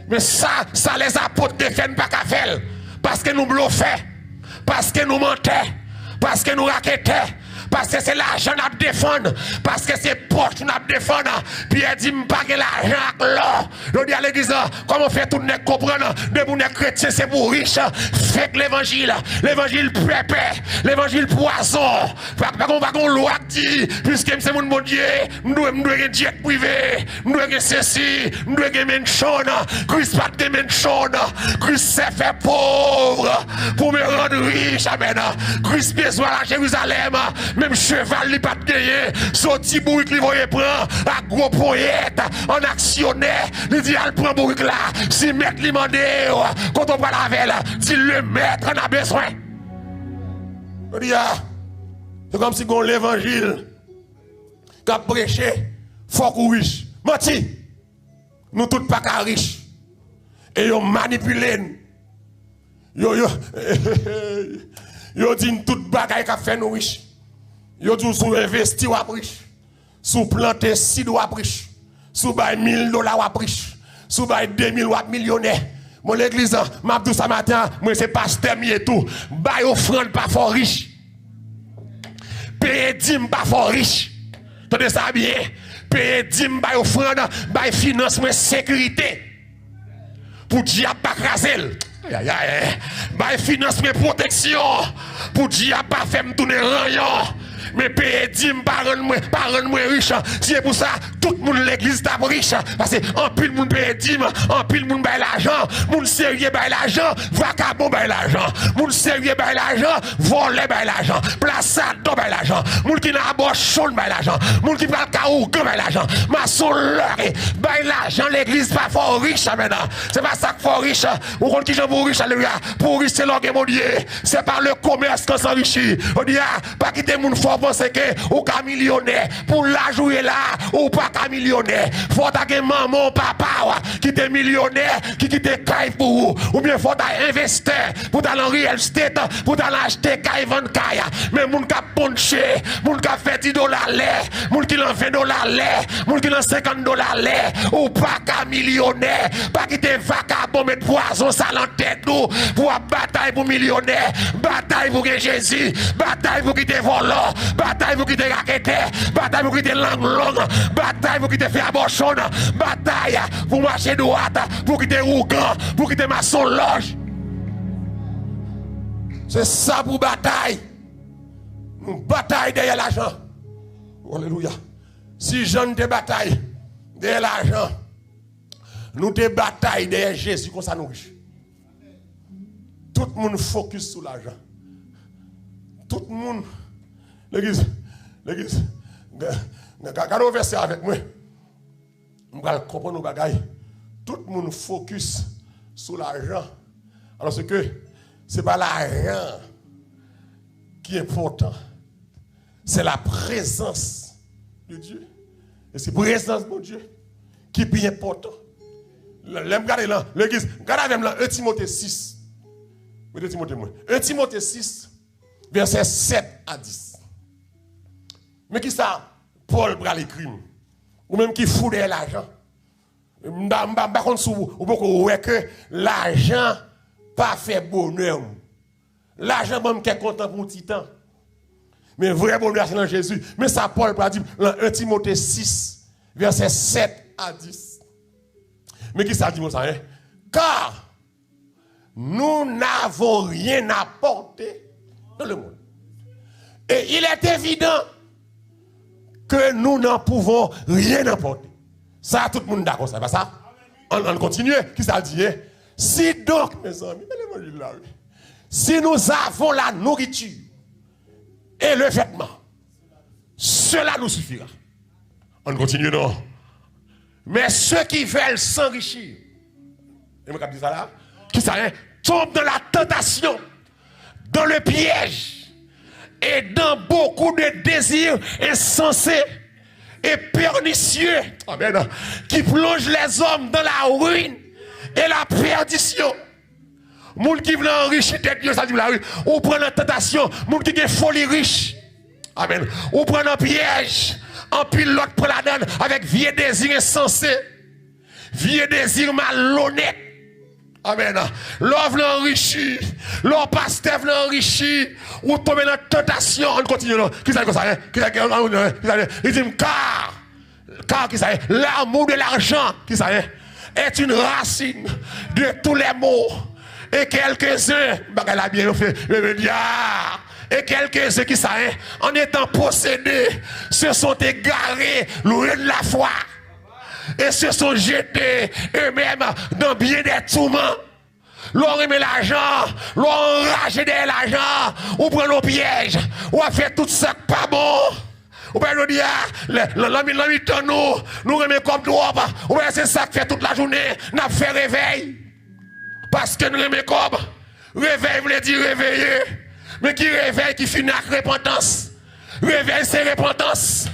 Mais ça les apôtres défendent pas qu'à faire. Parce que nous bluffons. Parce que nous mentons. Parce que nous raquettons. Parce que c'est l'argent à défendre. Parce que c'est poche à défendre. Puis elle dit, m'pas l'argent avec l'or. Je dis à l'église, comment fait tout le monde comprendre? De mon chrétien, c'est pour riche. Fait que l'évangile. L'évangile pépé. L'évangile poison. Pas qu'on loi dit, puisque c'est mon bon Dieu, m'dois un jet privé. M'dois un ceci. M'dois un mention. Christ pas de mention. Christ s'est fait pauvre. Pour me rendre riche. Amen. Christ besoin à Jérusalem. Même cheval n'est pas gagné. Son petit bourrique, il va prendre à gros poète, en actionnaire. Il dit, elle prend bourrique là. Si maître lui demande, quand on va la veille, si le maître en a besoin. Je dis, c'est comme si on l'évangile qui a prêché, faut qu'on riche. Menti, nous tous pas qu'à riches. Et ils manipulent. Yo dit toute bagaille qui a fait nous riches. Yo dit sous investir ou riche. Sous planter 6 dollars riche. Sous bail $1000 ou riche. Sous bail 2000 ou millionnaire. Mon l'église, m'a dit ce matin, moi c'est pasteur et tout. Bail offrande pas fort riche. Payer dîme pas fort riche. Tenez ça bien. Payer dîme bail offrande, bail finance moi sécurité. Pour diable pas craser. Bail finance mes protection. Pour diable pas faire me tourner rayon. Mais payer 10 par an riche. C'est pour ça, tout le monde l'église est riche. Parce que en pile monde paye 10, en pile monde paye l'argent. Monde sérieux paye l'argent, vagabond paye l'argent. Monde sérieux paye l'argent, volé paye l'argent. Plaçade paye l'argent. Monde qui n'a pas chaud paye l'argent. Monde qui va le caouga paye l'argent. Maçon l'heure paye l'argent. L'église pas fort riche maintenant. C'est pas ça que fort riche. Ou qu'on qui j'en pour riche, alléluia. Pour riche, c'est l'orgue mon Dieu. C'est par le commerce qu'on s'enrichit. On dit, pas quitter mon fort. Pensez que ou ka millionnaire pour la jouer là ou pas ka millionnaire faut ta maman papa qui était millionnaire qui était caille pour vous ou bien faut ta investir pour ta en real estate pour ta acheter caille vendre caille mais moun ka poncher moun ka fait $10 l'air moun qui en $20 l'air moun qui en $50 l'air ou pas ka millionnaire pas qui était vagabond mettre poison ça en tête nous pour bataille pour millionnaire bataille pour Jésus bataille pour qui te volant bataille pour quitter raquette, bataille pour quitter langue longue, bataille pour quitter faire abortion, bataille pour marcher droite, pour quitter rougan, pour quitter maçon loge. C'est ça pour bataille. Nous bataille derrière l'argent. Alléluia. Si Jean te bataille derrière l'argent, nous te bataille derrière Jésus comme ça nous riche. Tout le monde focus sur l'argent. Tout le monde. L'église, regardez au verset avec moi. On va comprendre nos bagailles. Tout le monde focus sur l'argent. Alors c'est que ce n'est pas l'argent qui est important. C'est la présence de Dieu. Et c'est la présence de Dieu qui est bien important. Regardez là, l'église, regardez avec là, 1 Timothée 6. 1 Timothée 6, verset 7 à 10. Mais qui ça, Paul bral écrit, ou même qui fout de l'argent. Par contre, ou beaucoup ouais que l'argent pas fait bonheur. L'argent, même, qui est content pour un petit temps. Mais vrai bonheur, c'est dans Jésus. Mais ça, Paul va dire dans 1 Timothée 6, verset 7 à 10. Mais qui ça dit, moi, ça, hein? Car nous n'avons rien à porter dans le monde. Et il est évident que nous n'en pouvons rien apporter. Ça, tout le monde d'accord, c'est pas ça? On continue. Qui ça dit? Hein? Si donc, mes amis, si nous avons la nourriture et le vêtement, cela nous suffira. On continue, non? Mais ceux qui veulent s'enrichir, et moi, dit ça là, qui ça, hein? Tombent dans la tentation, dans le piège, et dans beaucoup de désirs insensés et pernicieux, amen, qui plongent les hommes dans la ruine et la perdition. Moun qui veut enrichir tête Dieu, ça dit la rue, ou prend la tentation, moun qui a folie riche, amen, ou prend un piège, en pile l'autre prend la donne avec vieux désirs insensés, vieux désirs malhonnêtes. Amen. L'offre l'enrichit, l'or pasteur l'enrichit, ou tomber dans la tentation. On continue là. Qui ça comme ça? Il dit car qui ça? L'amour de l'argent, qui ça? Est une racine de tous les maux. Et quelques-uns, la bien fait, et quelques-uns qui ça? En étant possédés, se sont égarés loin de la foi. Et se sont jetés eux-mêmes dans bien des tourments. L'on remet l'argent, l'on enrage de l'argent, ou prend nos pièges, ou a fait tout ça pas bon. Ou bien nous dire, l'ami nous remet comme droit, ou bien c'est ça qui fait toute la journée, nous fait réveil. Parce que nous remet comme, réveil veut dire réveiller, mais qui réveille qui finit avec repentance. Réveil c'est repentance.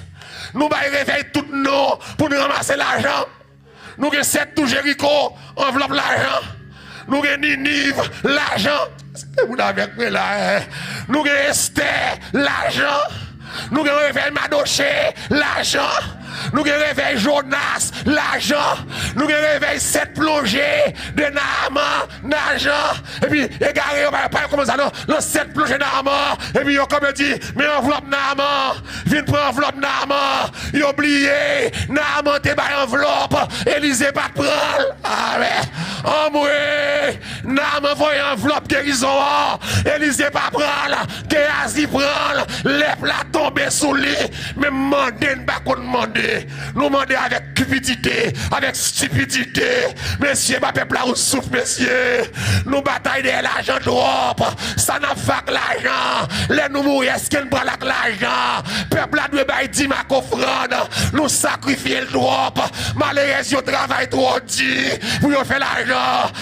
Nous réveillons tout nous pour nous ramasser l'argent. Nous avons 7 tout Jéricho, enveloppe l'argent. Nous avons Ninive, l'argent. Vous avec moi là. Nous avons Esther, l'argent. Nous avons réveillé Madoché, l'argent. Nous avons réveillé Jonas, l'argent. Nous avons réveillé 7 plongées de Naaman, l'argent. Et puis, égaré, on va pas comme ça, non, 7 plongées Naaman. Et puis, on comme dit, mais enveloppe Naaman. Viens prendre enveloppe Naaman. Il a oublié, Naaman t'es pas enveloppe. Élisée pas de prendre. Ah, mais, en moi, Naaman voyait enveloppe guérison. Élisée pas prendre. Géasi prendre. Les plats tombés sous lit. Mais mandé, ne pas qu'on demande. Nous demandons avec cupidité, avec stupidité. Messieurs, ma peuple là où souffre, messieurs. Nous bataillons de l'argent trop. Ça n'a pas que l'argent. Les nous mourir, est-ce qu'on prend l'argent? Peuple là doit bailler 10 ma offrande. Nous sacrifier le trop. Malheureusement, on travaille trop dit. Pour faire l'argent.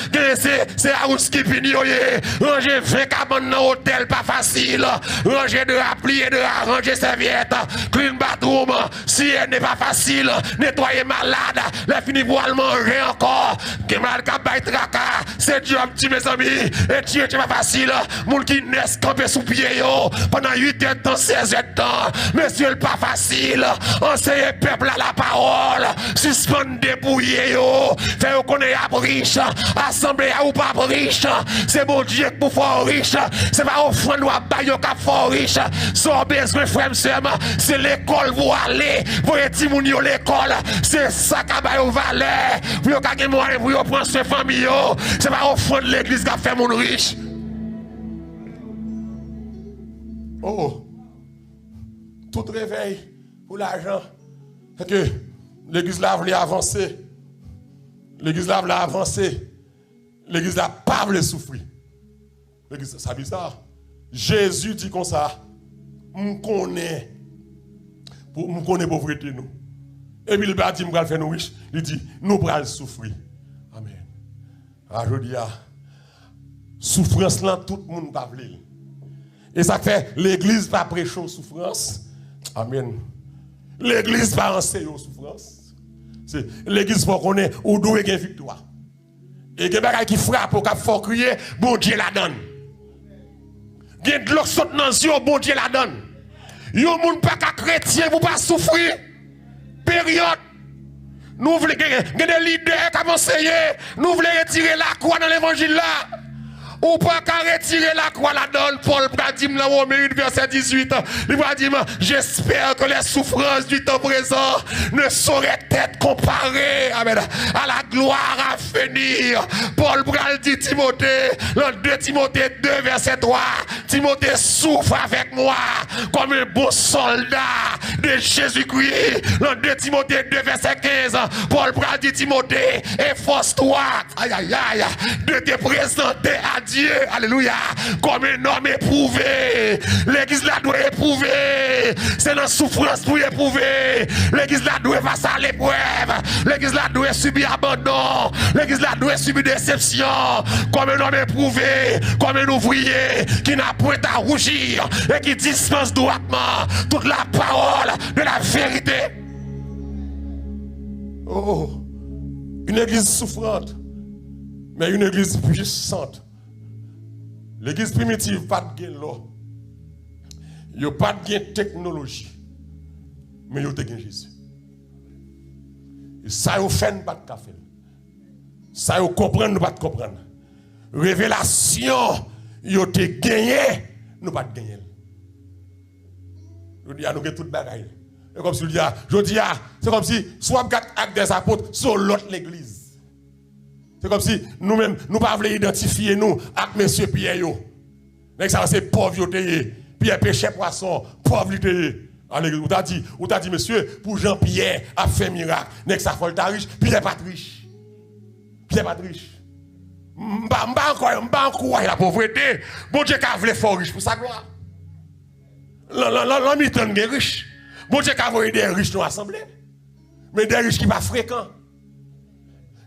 C'est à où ce qui finit. Ranger 20 cabanes dans l'hôtel, pas facile. Ranger de la plier, de la ranger serviette. Clean bathroom. Si elle n'est pas facile, nettoyer malade, la fini pour le manger encore. Que mal capable tracas, c'est Dieu petit mes amis. Et Dieu c'est pas facile. Moun qui naissent camper sous pied yo pendant 8 ans de temps, 16 ans de temps. Monsieur le pas facile. Enseigner peuple à la parole. Suspendre dépouiller yo. Faire connaître à riche. Assembler à ou pas riche. C'est bon Dieu pour faire riche. C'est pas offrande ou à bailler cap fort riche. Sans besoin frère c'est l'école pour aller. Pour être moun l'école, c'est ça qui a valeur. Pour yon moyen pour yon prendre ses familles. C'est pas offrande l'église qui a fait mon riche. Oh, tout réveil pour l'argent. C'est que l'église là voulait avancer. L'église là voulait avancer. L'église là pas voulait souffrir. L'église, ça bizarre. Jésus dit comme ça. M'm connaît pauvreté nous. Et puis il va dire, nous faire nous riches. Il dit, nous allons souffrir. Amen. Alors je dis, souffrance là, tout le monde va vouloir. Et ça fait, l'église va prêcher aux souffrances. Amen. L'église va enseigner aux souffrances. L'église va connaître où doit y avoir victoire. Et il y a des gens qui frappent, qui font crier, bon Dieu la donne. Il y a de l'eau qui saute dans les yeux, bon Dieu la donne. Yon moun pas qu'à chrétien pour pas souffrir. Période. Nous voulons des leaders qui ont enseigné. Nous voulons retirer la croix dans l'évangile là. Ou pas qu'à retirer la croix la donne, Paul dit dans Romains 1, verset 18. Il va dire, j'espère que les souffrances du temps présent ne sauraient être comparées, amen, à la gloire à venir. Paul dit Timothée, dans 2 Timothée 2, verset 3, Timothée souffre avec moi comme un bon soldat de Jésus-Christ. Dans 2 Timothée 2, verset 15, Paul dit Timothée, efforce-toi, aïe aïe aïe, de te présenter à Dieu, alléluia, comme un homme éprouvé. L'église là doit éprouver. C'est la souffrance pour éprouver. L'église là doit passer à l'épreuve. L'église là doit subir abandon. L'église là doit subir déception. Comme un homme éprouvé, comme un ouvrier qui n'a point à rougir et qui dispense droitement toute la parole de la vérité. Oh, une église souffrante, mais une église puissante. L'église primitive, pas de gain l'eau. Il n'y a pas de gain technologie. Mais il y a de gain Jésus. Et ça, il fait pas de café. Ça, il comprend, nous pas de comprendre. Révélation, il y a de gagné, nous pas de gagner. Je dis à nous que tout bagaille. C'est comme si je dis c'est comme si soit 4 actes des apôtres sur l'autre l'église. C'est comme si nous-mêmes, nous ne pouvons pas identifier nous avec M. Pierre. Mais ça c'est pauvre, Pierre péché poisson, pauvre. Ou t'as dit, monsieur, pour Jean-Pierre a fait miracle. N'est-ce que ça faut le riche, Pierre pas riche. Pierre pas riche. M'ba encore la pauvreté. Bon Dieu qu'a voulu fort riche pour sa gloire. L'homme est riche. Bon Dieu qu'a voulu des riches dans l'assemblée. Mais des riches qui pas fréquents.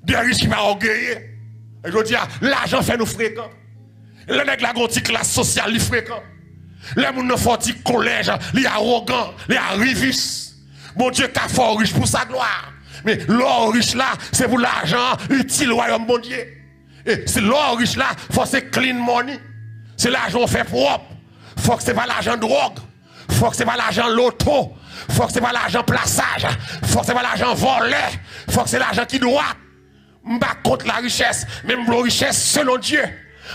Des riches qui pas orgueilleux. Et je dis, l'argent fait nous fréquents. Les nègres la gonti classe sociale, li fréquents. Les gens ne font pas collège, les arrogants, les arrivistes. Mon Dieu, qu'a fort riche pour sa gloire. Mais l'or riche là, c'est pour l'argent utile au royaume mon Dieu. Et c'est l'or riche là, faut c'est clean money. C'est l'argent fait propre. Faut que c'est pas l'argent drogue. Faut que c'est pas l'argent loto. Faut que c'est pas l'argent plaçage. Faut que c'est pas l'argent volé. Faut que c'est l'argent qui doit. M'pas contre la richesse, même la richesse selon Dieu.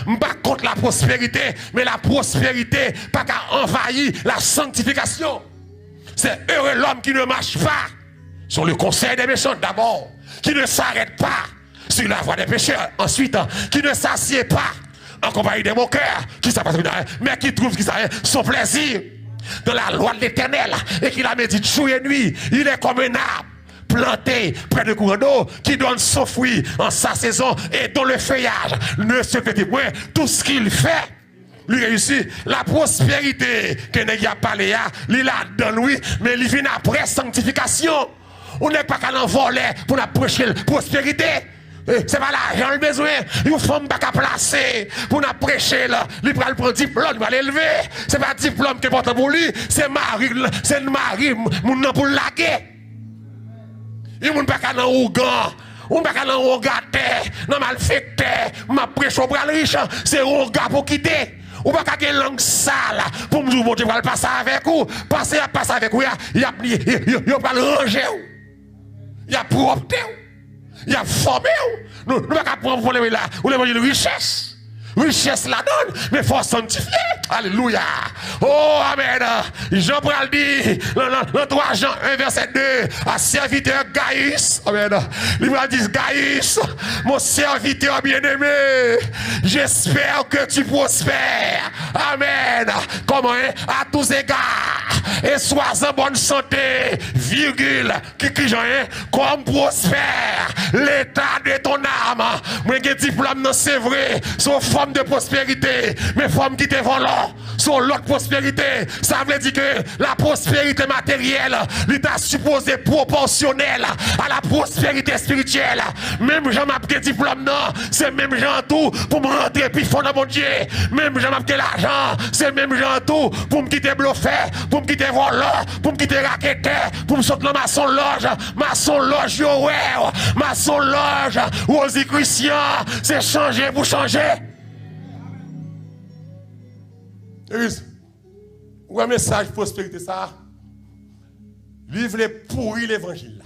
M'pas contre la prospérité, mais la prospérité pas qu'à envahir la sanctification. C'est heureux l'homme qui ne marche pas sur le conseil des méchants d'abord, qui ne s'arrête pas sur la voie des pécheurs, ensuite, qui ne s'assied pas en compagnie des moqueurs, qui mais qui trouve son plaisir dans la loi de l'Éternel et qui la médite jour et nuit. Il est comme un arbre planté près de courant d'eau qui donne son fruit en sa saison et dont le feuillage ne se fait point. Tout ce qu'il fait, lui réussit. La prospérité que n'est a parlé, il la donne lui, mais il vient après sanctification. On n'est pas qu'à l'envoler pour la prospérité. C'est pas l'argent le besoin. Une femme pas qu'à placer pour la prêcher là. Il prend le diplôme, il va l'élever. C'est pas diplôme qui est important pour lui, c'est mari mon pour laguer. Il ne pas qu'à dans Ougan. On pas qu'à dans Ougaté, dans Malfecté, m'a prêché au bras riche, c'est Ouga pour quitter. Ou pas qu'à une langue sale pour me dire bon Dieu va passer avec vous, passer avec vous, il a pas le ranger. Il a propre. Il a formé. Nous pas qu'à prendre là, ou les richesse. Richesse la donne, mais il faut sanctifier. Alléluia. Oh, amen. Jean-Paul dit, dans 3 Jean 1, verset 2, à serviteur Gaius, amen. Il va dire, Gaius, mon serviteur bien-aimé, j'espère que tu prospères. Amen. Comment, à tous égards, et sois en bonne santé, virgule, comme prospère l'état de ton âme. Moi, j'ai diplôme, non, c'est vrai, sauf forme de prospérité, mais forme qui te volant sur l'autre prospérité. Ça veut dire que la prospérité matérielle, l'État supposé proportionnel à la prospérité spirituelle. Même Jean m'a diplôme, non, c'est même Jean tout pour me rentrer puis fond dans mon Dieu. Même Jean m'a l'argent, c'est même Jean tout pour me quitter bluffé, pour me quitter volant, pour me quitter raquetteur, pour me sortir dans maçon loge, maçon loge, Rosie Christian, c'est changer pour changer. Ou un message prospérité ça. Vivre les pourris l'évangile là.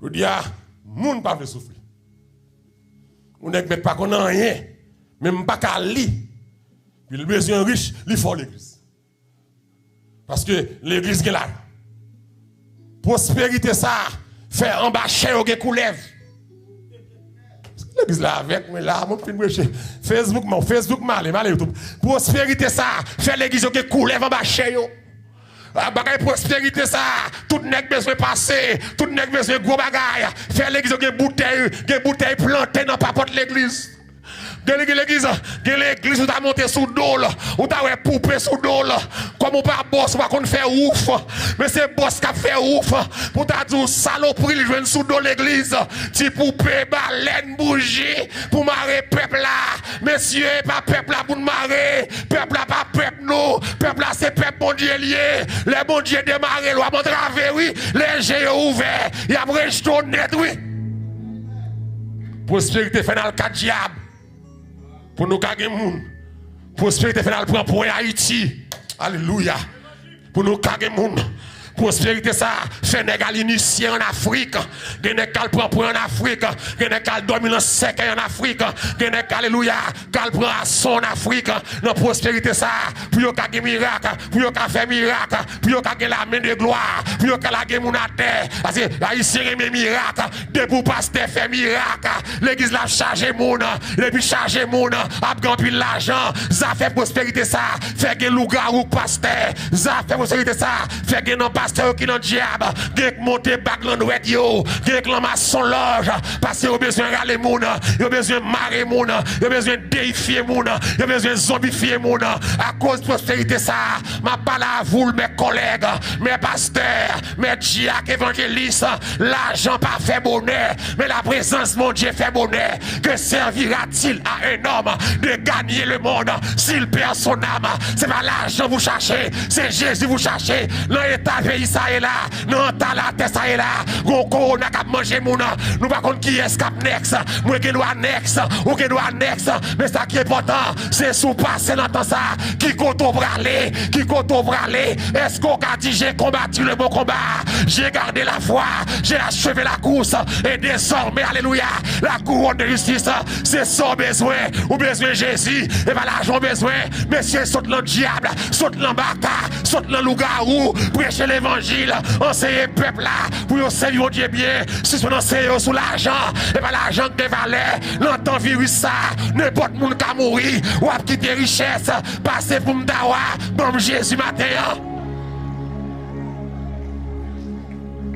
Je dis à moun pas veut souffrir. On n'est pas qu'on a rien Même pas qu'à lire. Puis le besoin riche, il faut l'église. Parce que l'église est là. Prospérité ça, fait en bas cher au coulev. L'église là avec moi là, mon fin Facebook mal YouTube. Prospérité ça, fait l'église au coulev en bas cher yo. Bagay prospérité ça, tout nèg besoin passer, tout nèg besoin gros bagay. Fait l'église au bouteille plantée dans papote l'église. L'église où tu as monté sous dos, où tu as poupé sous dos, comme on pas boss, on va faire ouf, mais c'est boss qui a fait ouf, pour t'as dit saloperie, il joue sous dos l'église, ti poupé, baleine, bougie, pour marrer peuple là, messieurs, pas peuple là pour nous marrer, peuple là pas peuple nous, peuple là c'est peuple bon Dieu lié, les bon Dieu démarré, loi montravé, oui, les jeux ouverts, il y a rejeté net, oui. Prospérité fait dans le cadre diable. Pour nous gagner moun. Prospérité finale prend pour Haïti. Alléluia. Pour nous gagner moun. Prospérité ça, fait négal initié en Afrique. Génégal prend pour en Afrique. Génégal domine sec en Afrique. Génégal alléluia. Gal prend à son Afrique. Dans prospérité ça, pour yon gagner miracle, pour yon faire miracle, pour yon gagner la main de gloire, pour yon gagner moun à terre. Parce que haïtien aime miracle. Debout pasteur fait miracle. L'église l'a chargé moun. Et puis chargé moun. A gagné l'argent. Ça fait prospérité ça. Fait que loup-garou pasteur. Ça fait prospérité ça. Fait que non pasteur qui dans diable, qui monter backland wet yo, qui maçon loge, parce que vous besoin de râler moun, vous besoin de marrer moun, vous besoin de déifier moun, vous besoin de zombifier moun, à cause de prospérité ça, ma parole à vous, mes collègues, mes pasteurs, mes diacres, évangélistes, l'argent pas fait bonheur, mais la présence de mon Dieu fait bonheur. Que servira-t-il à un homme de gagner le monde s'il perd son âme? C'est pas l'argent vous cherchez, c'est Jésus vous cherchez, l'état pays ça est là, non, t'as la tête ça est là, gros corona qui a mangé moun, nous pas contre qui est cap next, moi qui doit next, ou qui doit next, mais ça qui est important, c'est sous passer dans temps ça, qui compte au bralé, est-ce qu'on a dit j'ai combattu le bon combat, j'ai gardé la foi, j'ai achevé la course, et désormais, alléluia, la couronne de justice, c'est son besoin, ou besoin de Jésus, et pas l'argent besoin, messieurs, saute le diable, saute le baka, saute le loup-garou, prêcher l'évangile, enseigner le peuple là, pour servir Dieu bien, si on enseigne sous l'argent, et pas l'argent de valeur, l'entend virus ça, n'importe monde qui a mourir, ou a quitté richesse, passer pour m'dawa, bon Jésus matin.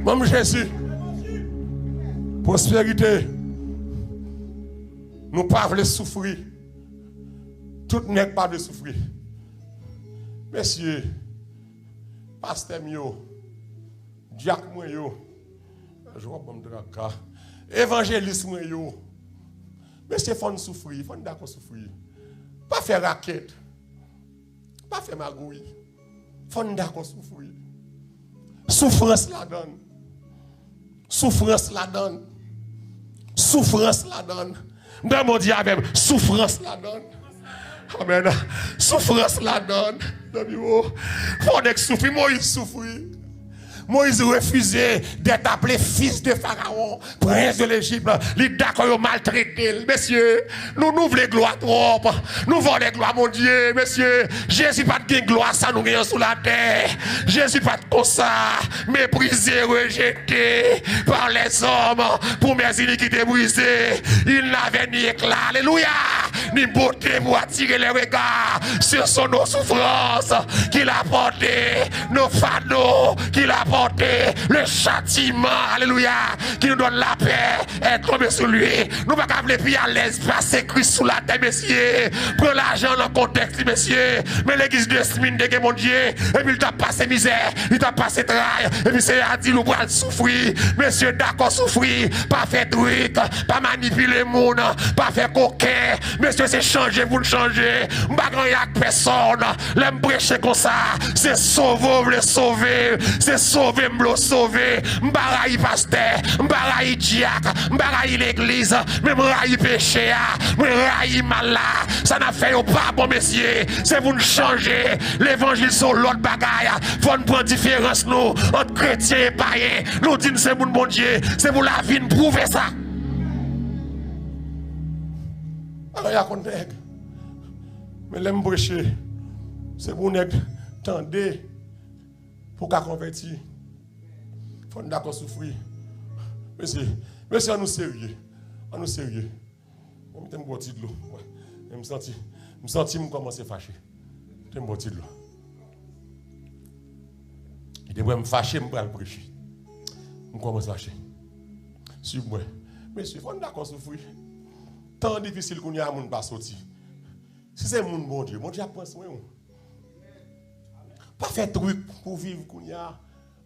Bon Jésus, prospérité, nous pas voulons souffrir, tout n'est pas de souffrir. Messieurs, pasteur mio, diacre moi yo, je vois comme draka, évangéliste moi yo. Mais c'est faut souffrir, faut d'accord souffrir. Pas faire raquette. Pas faire magouille. Faut d'accord souffrir. Souffrance la donne. Souffrance la donne. Souffrance la donne. Dans mon diable, souffrance la donne. Amen. Souffrance la donne. Faut que souffrir, Moïse souffrir. Moïse refusait d'être appelé fils de Pharaon, prince de l'Égypte. Il d'accord maltraité. Messieurs, nous voulons gloire trop. Nous voulons gloire, mon Dieu. Messieurs, Jésus pas de gloire, ça nous gagne sous la terre. Jésus pas de comme ça, méprisé, rejeté par les hommes pour mes iniquités brisées. Il n'avait ni éclat, alléluia, ni beauté pour attirer les regards sur son nos souffrances qu'il a porté, nos fardeaux qu'il a porté. Le châtiment, alléluia, qui nous donne la paix, est tombé sur lui. Nous ne pouvons pas plus à l'aise, passer Christ sous la terre, messieurs. Prends l'argent dans le contexte, messieurs. Mais l'église de Smine, de mon Dieu, et puis il t'a passé misère, il t'a passé travail, et puis c'est à dire, nous allons souffrir. Messieurs, d'accord, souffrir, pas faire truc, pas manipuler le monde, pas faire coquin. Messieurs, c'est changer, vous le changez. M'bagran yak personne, l'aime prêcher comme ça, c'est sauver, vous le sauver, c'est sauver, m'blo sauver, m'baraï pasteur, m'baraï diacre, m'baraï l'église, m'baraï péché, m'baraï mal ça n'a fait pas bon messieurs, c'est vous nous changer, l'évangile sur l'autre bagaille, faut nous prendre différence nous, entre chrétiens et païens, nous disons c'est pour bon Dieu, c'est pour la vie, nous prouver ça. Alors, il y a Mais l'aime prêcher, c'est pour nous tendre pour qu'à convertir. Faut nous d'accord souffrir. Monsieur, on nous sérieux. On nous sérieux. Je me boire de l'eau. Je me sens commencer à fâcher. Je me boire de l'eau. Il devrait me fâcher, je vais prêcher. Je commence à fâcher. Suivez-moi. Monsieur, il faut nous d'accord souffrir. Tant difficile qu'on y a, mon pas sortir. Si c'est mon bon Dieu apprend soin. Pas faire truc pour vivre qu'on y a.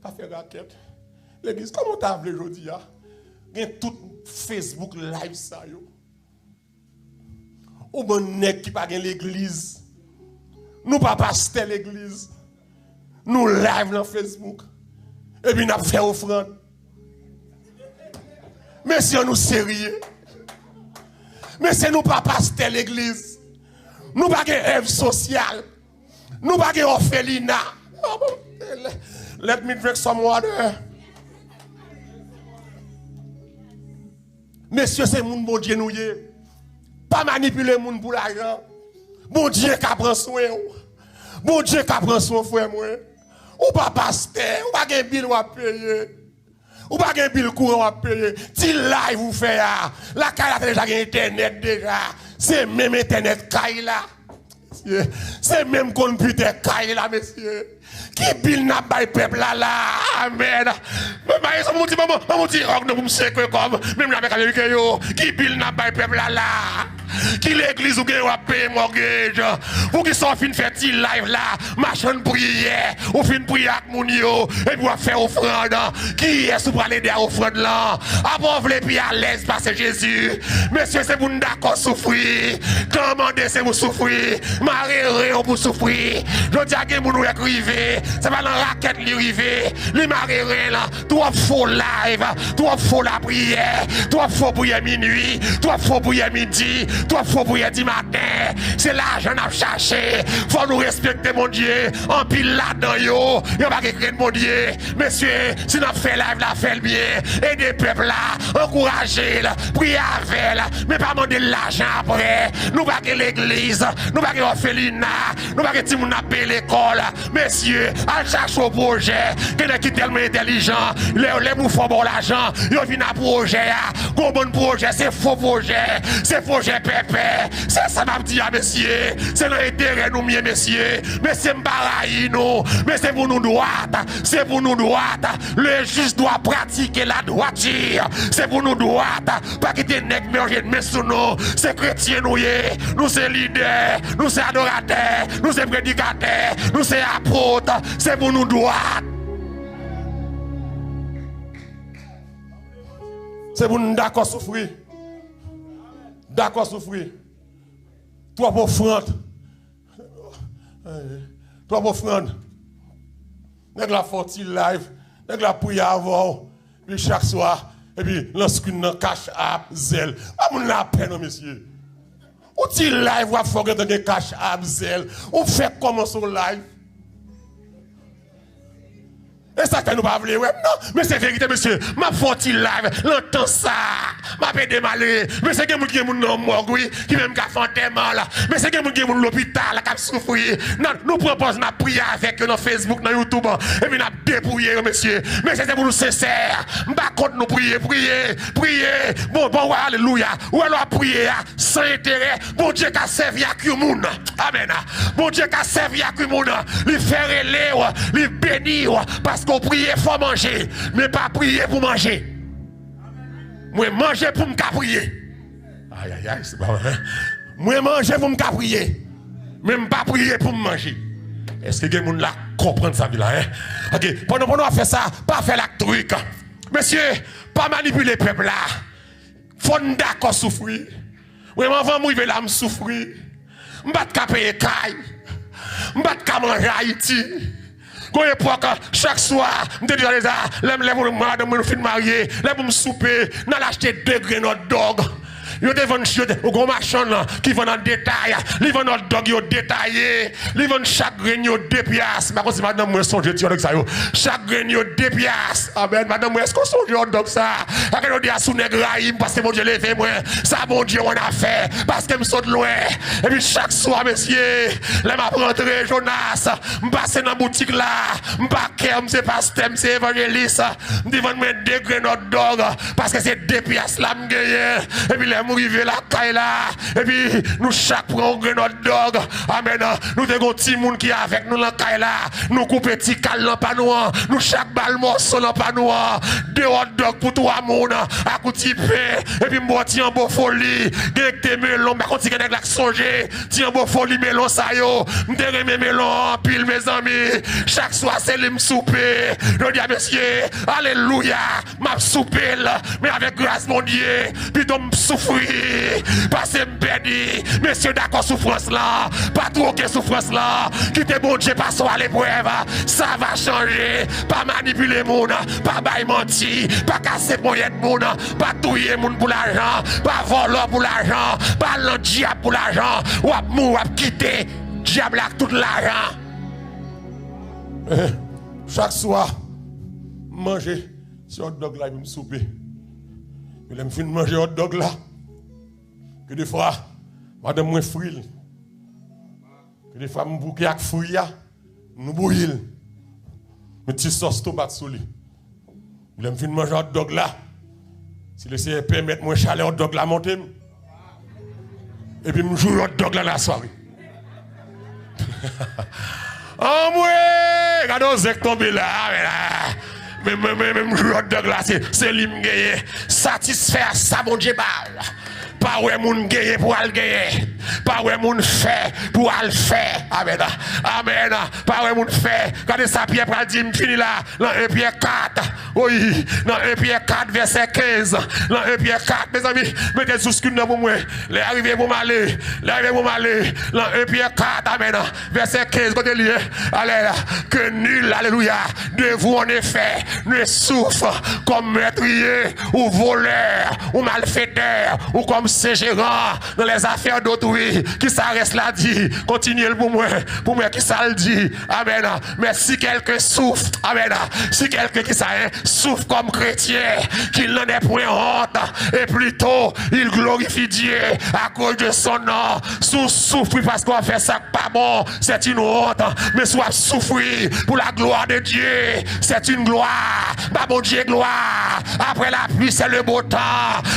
Pas faire raquette. L'église, comment tu as vu aujourd'hui? Il y a tout Facebook live ça. Ou bon nèg qui pas gen l'église. Nous pas pasteur l'église. Nous live dans Facebook. Et puis nous fait offrande. Mais si on nous sérieux. Mais c'est nous pas pasteur l'église. Nous pas gen œuvre sociale. Nous pas gen orphelinat. Let me drink some water. Messieurs, c'est mon bon Dieu nous y. Pas manipuler les gens pour l'argent. Bon Dieu qui prend soin. Bon Dieu qui prend soin, frère moi. Ou pas pasteur, ou pas un bill à payer. Ou pas un bill courant à payer. Si live vous fait la caille a déjà internet déjà. C'est même internet caille là. C'est même computer caille là, messieurs. Qui bill n'a pas peuple là amen. Mais ça maman dit rock de me secret comme même avec américain yo. Qui bill n'a pas peuple là. Qui l'église ou gagne payer mortgage. Pour qui sont fin faire ti live là, machin prière, ou fin prier avec moun yo et puis faire offrande. Qui est sous pour aller à offrande là. Avant vle puis à l'aise parce Jésus. Monsieur c'est pour d'accord souffrir. Commandez c'est pour souffrir. Marrer pour souffrir. Je dis à que moun écrivez. C'est pas dans raquette li rivé, li marrer là, toi faux live, toi faux la prière, toi faux prier minuit, toi faux prier midi, toi faux prier du matin. C'est l'argent à chercher. Faut nous respecter mon Dieu. En pile là-dedans yo, yo pas écrire mon Dieu. Monsieur, si nous fait live là, fait le bien. Aider peuple là, encourager là, prier avec là, mais pas demander l'argent après. Nous pas que l'église, nous pas que orphelinat, nous pas que ti moun a payer l'école. Messieurs, à chaque projet, quelqu'un qui est tellement intelligent, les moufons bon l'argent, ils viennent à projet, un bon projet, c'est faux projet, c'est projet pépé, c'est ça m'a dit à messieurs, c'est l'intérêt nous mieux messieurs, mais c'est m'baraï nous, mais c'est pour nous droite, c'est pour nous droite, le juste doit pratiquer la droiture, c'est pour nous droite, pas quitter nèg manger mais sous nous, c'est chrétien nous c'est leader, nous c'est adorateur, nous c'est prédicateur, nous c'est apôtre. C'est pour nous droite. C'est pour nous d'accord souffrir. D'accord souffrir. Toi pour offrande. Toi pour offrande. Nèg la forti live, nèg la prière avant, puis chaque soir et puis lorsqu'une dans cash app zèle. Pas moun la peine monsieur. Ou ti live ou faut que dans cash app zèle. Ou fait comment sur live? Et ça que nous pas voulu, ouais. Non, mais c'est vérité, monsieur. Ma forti live, l'entend ça. Ma paix démalé. Mais c'est que moun qui moun non morgue, oui, qui même ka fantement là. Mais c'est que moun qui moun l'hôpital là, qui souffrir. Non, nous proposons na prier avec dans Facebook, dans YouTube, et puis n'a dépouiller, monsieur. Mais c'est pour nous sincère. M'pa contre nous prier. Bon, alléluia. Ou alors prier sans intérêt. Bon Dieu qui a servi à qui moun. Amen. Bon Dieu qui a servi à qui moun. Lui faire élève, lui bénir, parce qu'on prie, il faut manger, mais pas prier pour manger. Moi, manger pour me prier. Aïe, c'est pas vrai. Moi, manger pour me prier, même pas prier pour me manger. Est-ce que quelqu'un là comprend ça, là, hein? Ok, pendant qu'on a fait ça, pas faire la truc. Monsieur, pas manipuler le peuple là. Faut d'accord souffrir. Oui, mais avant, moi, je vais là me souffrir. Je ne vais pas payer caille. Je ne vais pas manger Haïti. Quand époque, chaque soir, je me dis les gars, je me lève, je me suis marié, je me souper, je vais acheter 2 graines de dog. Yo te vend au gros marchand qui vend en détail. Ils vendent hot dog yo détaillé. Ils vendent chaque grain yo 2 piastres. Mais si madame moi songe tu avec ça yo. Chaque grain yo 2 piastres. Amen. Madame moi est-ce qu'on songe hot dog ça? À quel dit à sous nègre parce que mon Dieu levé moi. Ça mon Dieu on a fait parce que me saute loin. Et puis chaque soir messieurs, là m'a rentré Jonas, me passer dans boutique là, me pas cœur, c'est pasteur, c'est évangéliste. Me dit vendre 2 grains hot dog parce que c'est 2 piastres là me gagner. Et puis là m'arriver la caille là. Et puis nous chaque prend un grain hot dog. Amen. Nous avons un petit monde qui est avec nous la caille là. Nous coupons petit cal dans pas nous. Nous chaque balle morceau dans pas nous. 2 hot dog pour 3 monde à coup de pain. Et puis moi tiens beau folie. Avec tes melons, ma continue avec la songer. Tiens beau folie melon ça yo. M'te mes melons pile mes amis. Chaque soir c'est les souper. Je dis à monsieur, alléluia, m'a souper mais avec grâce mon Dieu. Puis donc souffrir parce que m'perdi. Monsieur d'accord souffrance là, pas trop que souffrance là. Quittez bon Dieu pas à l'épreuve. Ça va changer. Pas manipuler monde, pas bailler menti, pas casser moyen de monde, pas touiller monde pour l'argent, pas voler pour l'argent, pas le diable pour l'argent, ou à mourir, ou quitter diable avec tout l'argent. Chaque soir, manger ce hot dog là, il me souper. Je me fin manger hot dog là. Que des fois, madame moi fril. Que des fois, me bouquet avec fruits, nous bouillons. Un petit sauce tomate sous lui. Je me fin manger hot dog là. Si le Seigneur permet moi chaler hot dog là monter. Et puis me jouer hot dog là la soirée. Oh moi, regardez Zek tomber là, même jouer hot dog là, c'est lui me gagner. Satisfaire ça mon Dieu balle. Pas ouais moun gagner pour al gagner. Pas ouais moun fait pour al faire. Amen. Amen. Pas ouais moun fait. Regardez ça Pierre pral dit me fini là dans 1 Pierre 4. Oui, dans 1 Pierre 4 verset 15. Dans 1 Pierre 4 mes amis, mettez sous screen pour moi. Les arriver pour m'aller. Les arriver pour m'aller. Dans 1 Pierre 4 amen. Verset 15 côté lié. Allez que nul alléluia de vous en effet ne souffre comme meurtrier ou voleur ou malfaiteur ou comme c'est gérant dans les affaires d'autrui qui s'arrête là dit continuez pour moi qui ça le dit amen mais si quelqu'un souffre amen si quelqu'un qui ça souffre comme chrétien qu'il n'en est point honte et plutôt il glorifie Dieu à cause de son nom souffrir parce qu'on fait ça pas bon c'est une honte mais soit souffrir pour la gloire de Dieu c'est une gloire bah bon Dieu gloire après la pluie c'est le beau temps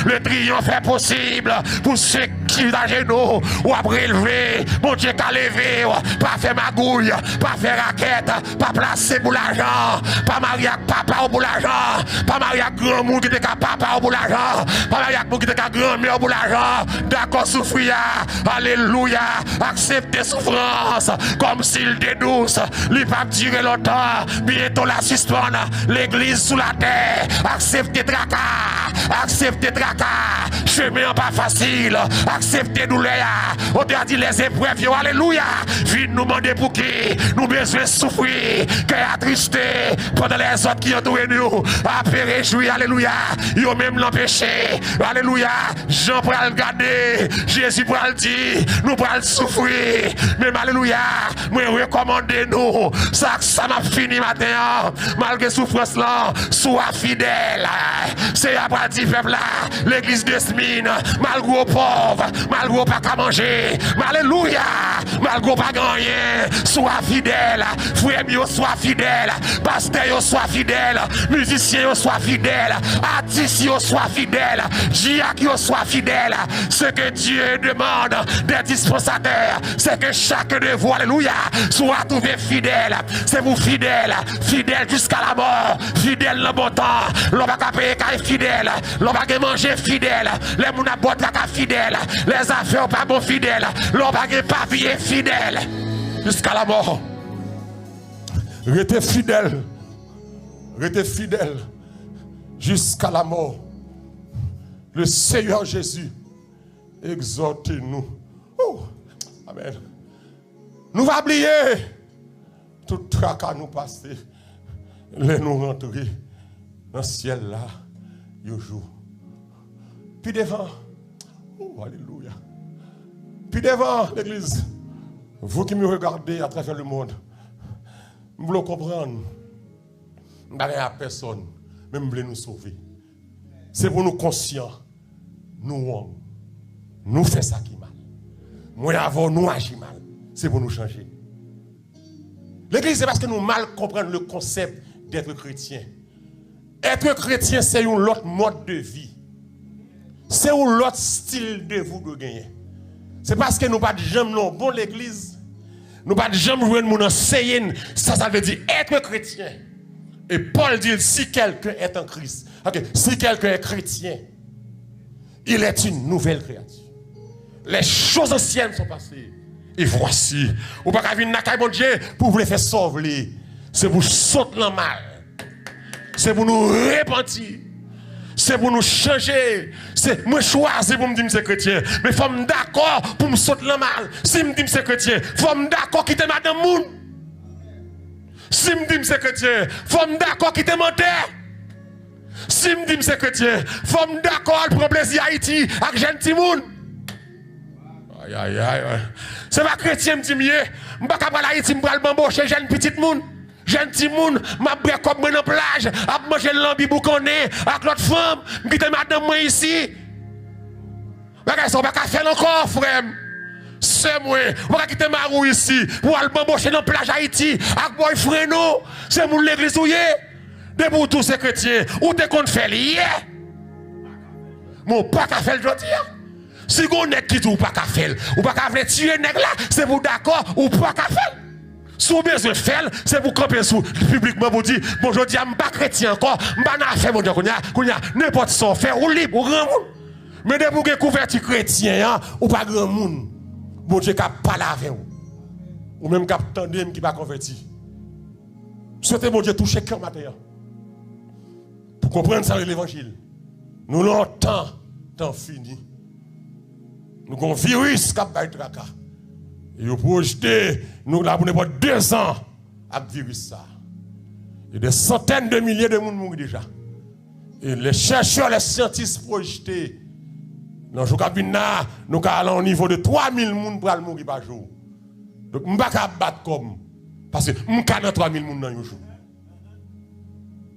le triomphe est possible pour ceux qui sont à genoux ou à prélever, mon Dieu qu'a levé, pas faire magouille, pas faire raquette, pas placer pour l'argent, pas marier avec papa pour l'argent, pas marier avec grand monde qui était papa pour l'argent, pas marier avec monde qui était grand-mère pour l'argent, d'accord souffrir, alléluia, accepter souffrance comme s'il était douce, il va durer longtemps, bientôt la suspendre, l'église sous la terre, accepter tracas, chemin pas facile, accepter douleur, on te dit les épreuves, alléluia, viens nous demander pour qui, nous besoin souffrir, qu'il y a tristé, pendant les autres qui entourent nous, à réjouir, alléluia, ils ont même l'empêché, alléluia, Jean pour le garder, Jésus pour le dire, nous pour le souffrir, même alléluia, moi recommander nous, ça m'a fini matin, malgré souffrance là, sois fidèle, c'est après dire peuple là, l'église de Smine, malgré pauvre, malgré pas qu'à manger, alléluia, malgré pas gagner, sois fidèle, frère mieux sois fidèle, pasteur sois fidèle, musicien sois fidèle, artiste sois fidèle, diacre sois fidèle, ce que Dieu demande des dispensateurs, c'est que chacun de vous, alléluia, soit trouvé fidèle, c'est vous fidèle, fidèle jusqu'à la mort, fidèle le bon temps, l'on va payer qu'à fidèle, l'on va manger fidèle, les gens à boire fidèle, les affaires pas bon fidèle, l'on va pas payer fidèle jusqu'à la mort. Restez fidèle. Restez fidèle jusqu'à la mort. Le Seigneur Jésus, exhortez-nous. Oh, amen. Nous va oublier tout tracas nous passer. Les nous rentrer dans le ciel là, un jour. Puis devant, Oh, alléluia. Puis devant l'église, vous qui me regardez à travers le monde, vous voulez comprendre, nous n'avons à personne, mais vous voulez nous sauver. C'est pour nous conscients, nous faisons ça qui est mal. Moi avant, nous agissons mal. C'est pour nous changer. L'église, c'est parce que nous mal comprenons le concept d'être chrétien. Être chrétien, c'est un autre mode de vie. C'est un autre style de vous de gagner. C'est parce que nous pas de jamais non bon l'église. Nous pas de jamais jouer nous enseigner. Ça veut dire être chrétien. Et Paul dit si quelqu'un est en Christ, si quelqu'un est chrétien, il est une nouvelle créature. Les choses anciennes sont passées. Et voici, ou pas qu'à venir dans mon Dieu pour vous les faire sauver. C'est pour sauter dans le mal. C'est pour nous repentir. C'est pour nous changer. C'est moi choisir pour me dire que c'est chrétien. Mais il faut me d'accord pour me sauter dans le mal. Si je me dis que c'est chrétien, il faut me d'accord quitter madame moun. Si je me dis que c'est chrétien, il faut me d'accord quitter mon terre. Si je me dis que c'est chrétien, il faut me d'accord pour plaisir Haïti avec gentil moun. Aïe aïe aïe. C'est pas chrétien me dit mieux. Je ne vais pas aller à Haïti, je vais m'embaucher jeune petite moun. Jeune petit moun, m'a bré comme moi dans plage, a manger l'ambi bouconné avec l'autre femme, quitter madame moi ici. Bagay ça pas faire encore frère. C'est moi, on va quitter ma roue ici pour aller m'embaucher dans plage Haïti avec boyfriend nous. C'est mon l'église ouye. De pour tous ces chrétiens, ou te compte faire lié. Mon pas qu'à faire le jodi. Si on est qui ou pas qu'à faire, ou pas qu'à tuer nèg là, c'est pour d'accord ou pas qu'à faire. Si vous besoin de faire, c'est pour camper sous publiquement pour dire, bon, je dis, je ne suis pas chrétien encore, je ne suis pas faire, mon Dieu, n'importe quoi, faire ou libre, ou grand monde. Mais dès que vous avez couverture chrétien, ou pas grand monde, bon Dieu, qui n'a pas lavé, ou même qui n'a pas qui n'a pas converti. Souhaitez, mon Dieu, toucher cœur matin. Pour comprendre ça, l'évangile. Nous longtemps, temps fini. Nous avons un virus qui a fait tracas. Et vous projetez, nous l'avons pour 2 ans avec le virus. Ça. Il y a des centaines de milliers de monde mourent déjà. Et les chercheurs, les scientifiques projetés, dans le cabinet, nous allons au niveau de 3000 personnes pour mourir par jour. Donc, je ne peux pas battre comme. Parce que je ne peux pas 3000 personnes dans un jour.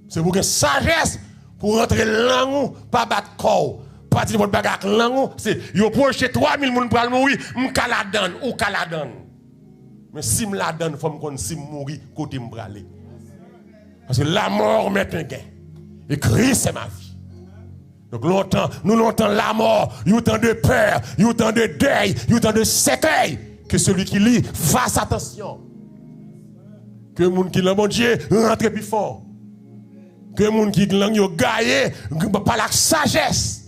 C'est pour que sagesse, pour rentrer dans pas battre corps. Pas dire votre bagarre langue, c'est yo projeté 3000 personnes pour mourir, m'ka la donne ou ka la donne. Mais si me la donne, faut me connaître si mourir côté m'braler. Parce que la mort met un gain. Et Christ c'est ma vie. Donc longtemps, la mort, il y a autant de peur, il y a autant de deuil, il y a autant de séquelles que celui qui lit fasse attention. Que les gens qui l'ont mon Dieu rentre plus fort. Que les gens qui l'ont gagné par la sagesse.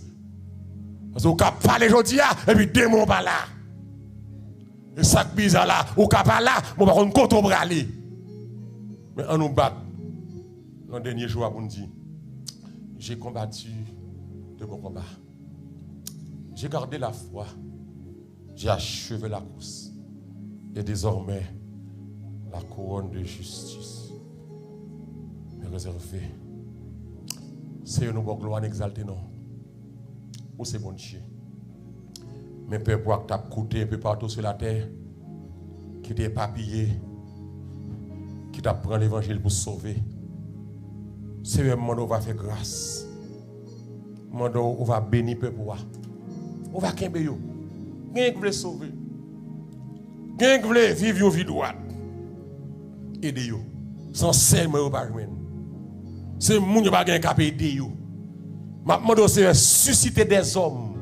Parce que vous pouvez parler aujourd'hui et puis démon pas là. Et ça bizarre là, vous pouvez pas là, mais par contre quand on va aller. Mais on nous bat. Le dernier jour on dit j'ai combattu de bon combat. J'ai gardé la foi. J'ai achevé la course. Et désormais la couronne de justice est réservée. C'est une bonne gloire exaltée non. Ou c'est bon Dieu. Mais peu importe que tu as coûté un peu partout sur la terre, qui t'a papillé, qui t'a pris l'évangile pour sauver. C'est un moment où on va faire grâce. Un moment où on va bénir le peuple. On va kembe yo. Quelqu'un qui veut sauver. Quelqu'un qui veut vivre une vie droite. Aidez yo. Sans seulement vous pas joindre. C'est moun qui va gagner cap aider yo. Ma demande c'est susciter des hommes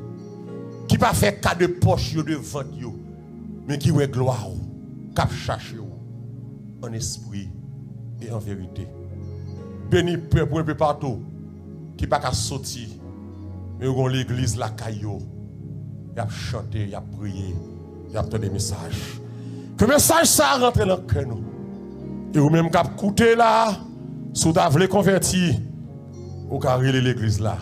qui pas fait cas de poche yo de vente yo, mais qui ouais gloire, cap chercher en esprit et en vérité. Béni peuple un peu partout qui pas qu'à sortir, mais on l'église la caillou, y a chanté, y a prié, y a entendu des messages. Que message ça rentre dans le cœur nous. Et vous même cap coûter là, si vous avez converti, vous avez l'église là.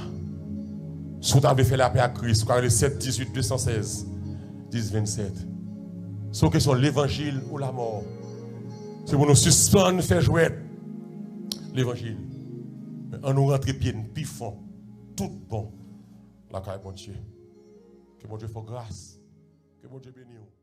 Si vous avez fait la paix à Christ, vous avez 7, 18, 216, 10, 27. C'est question l'évangile ou la mort. C'est pour nous suspendre, faire jouer l'évangile. Mais on nous rentre pied, pifon, tout bon. La carrière, bon Dieu. Que mon Dieu fasse grâce. Que mon Dieu bénisse.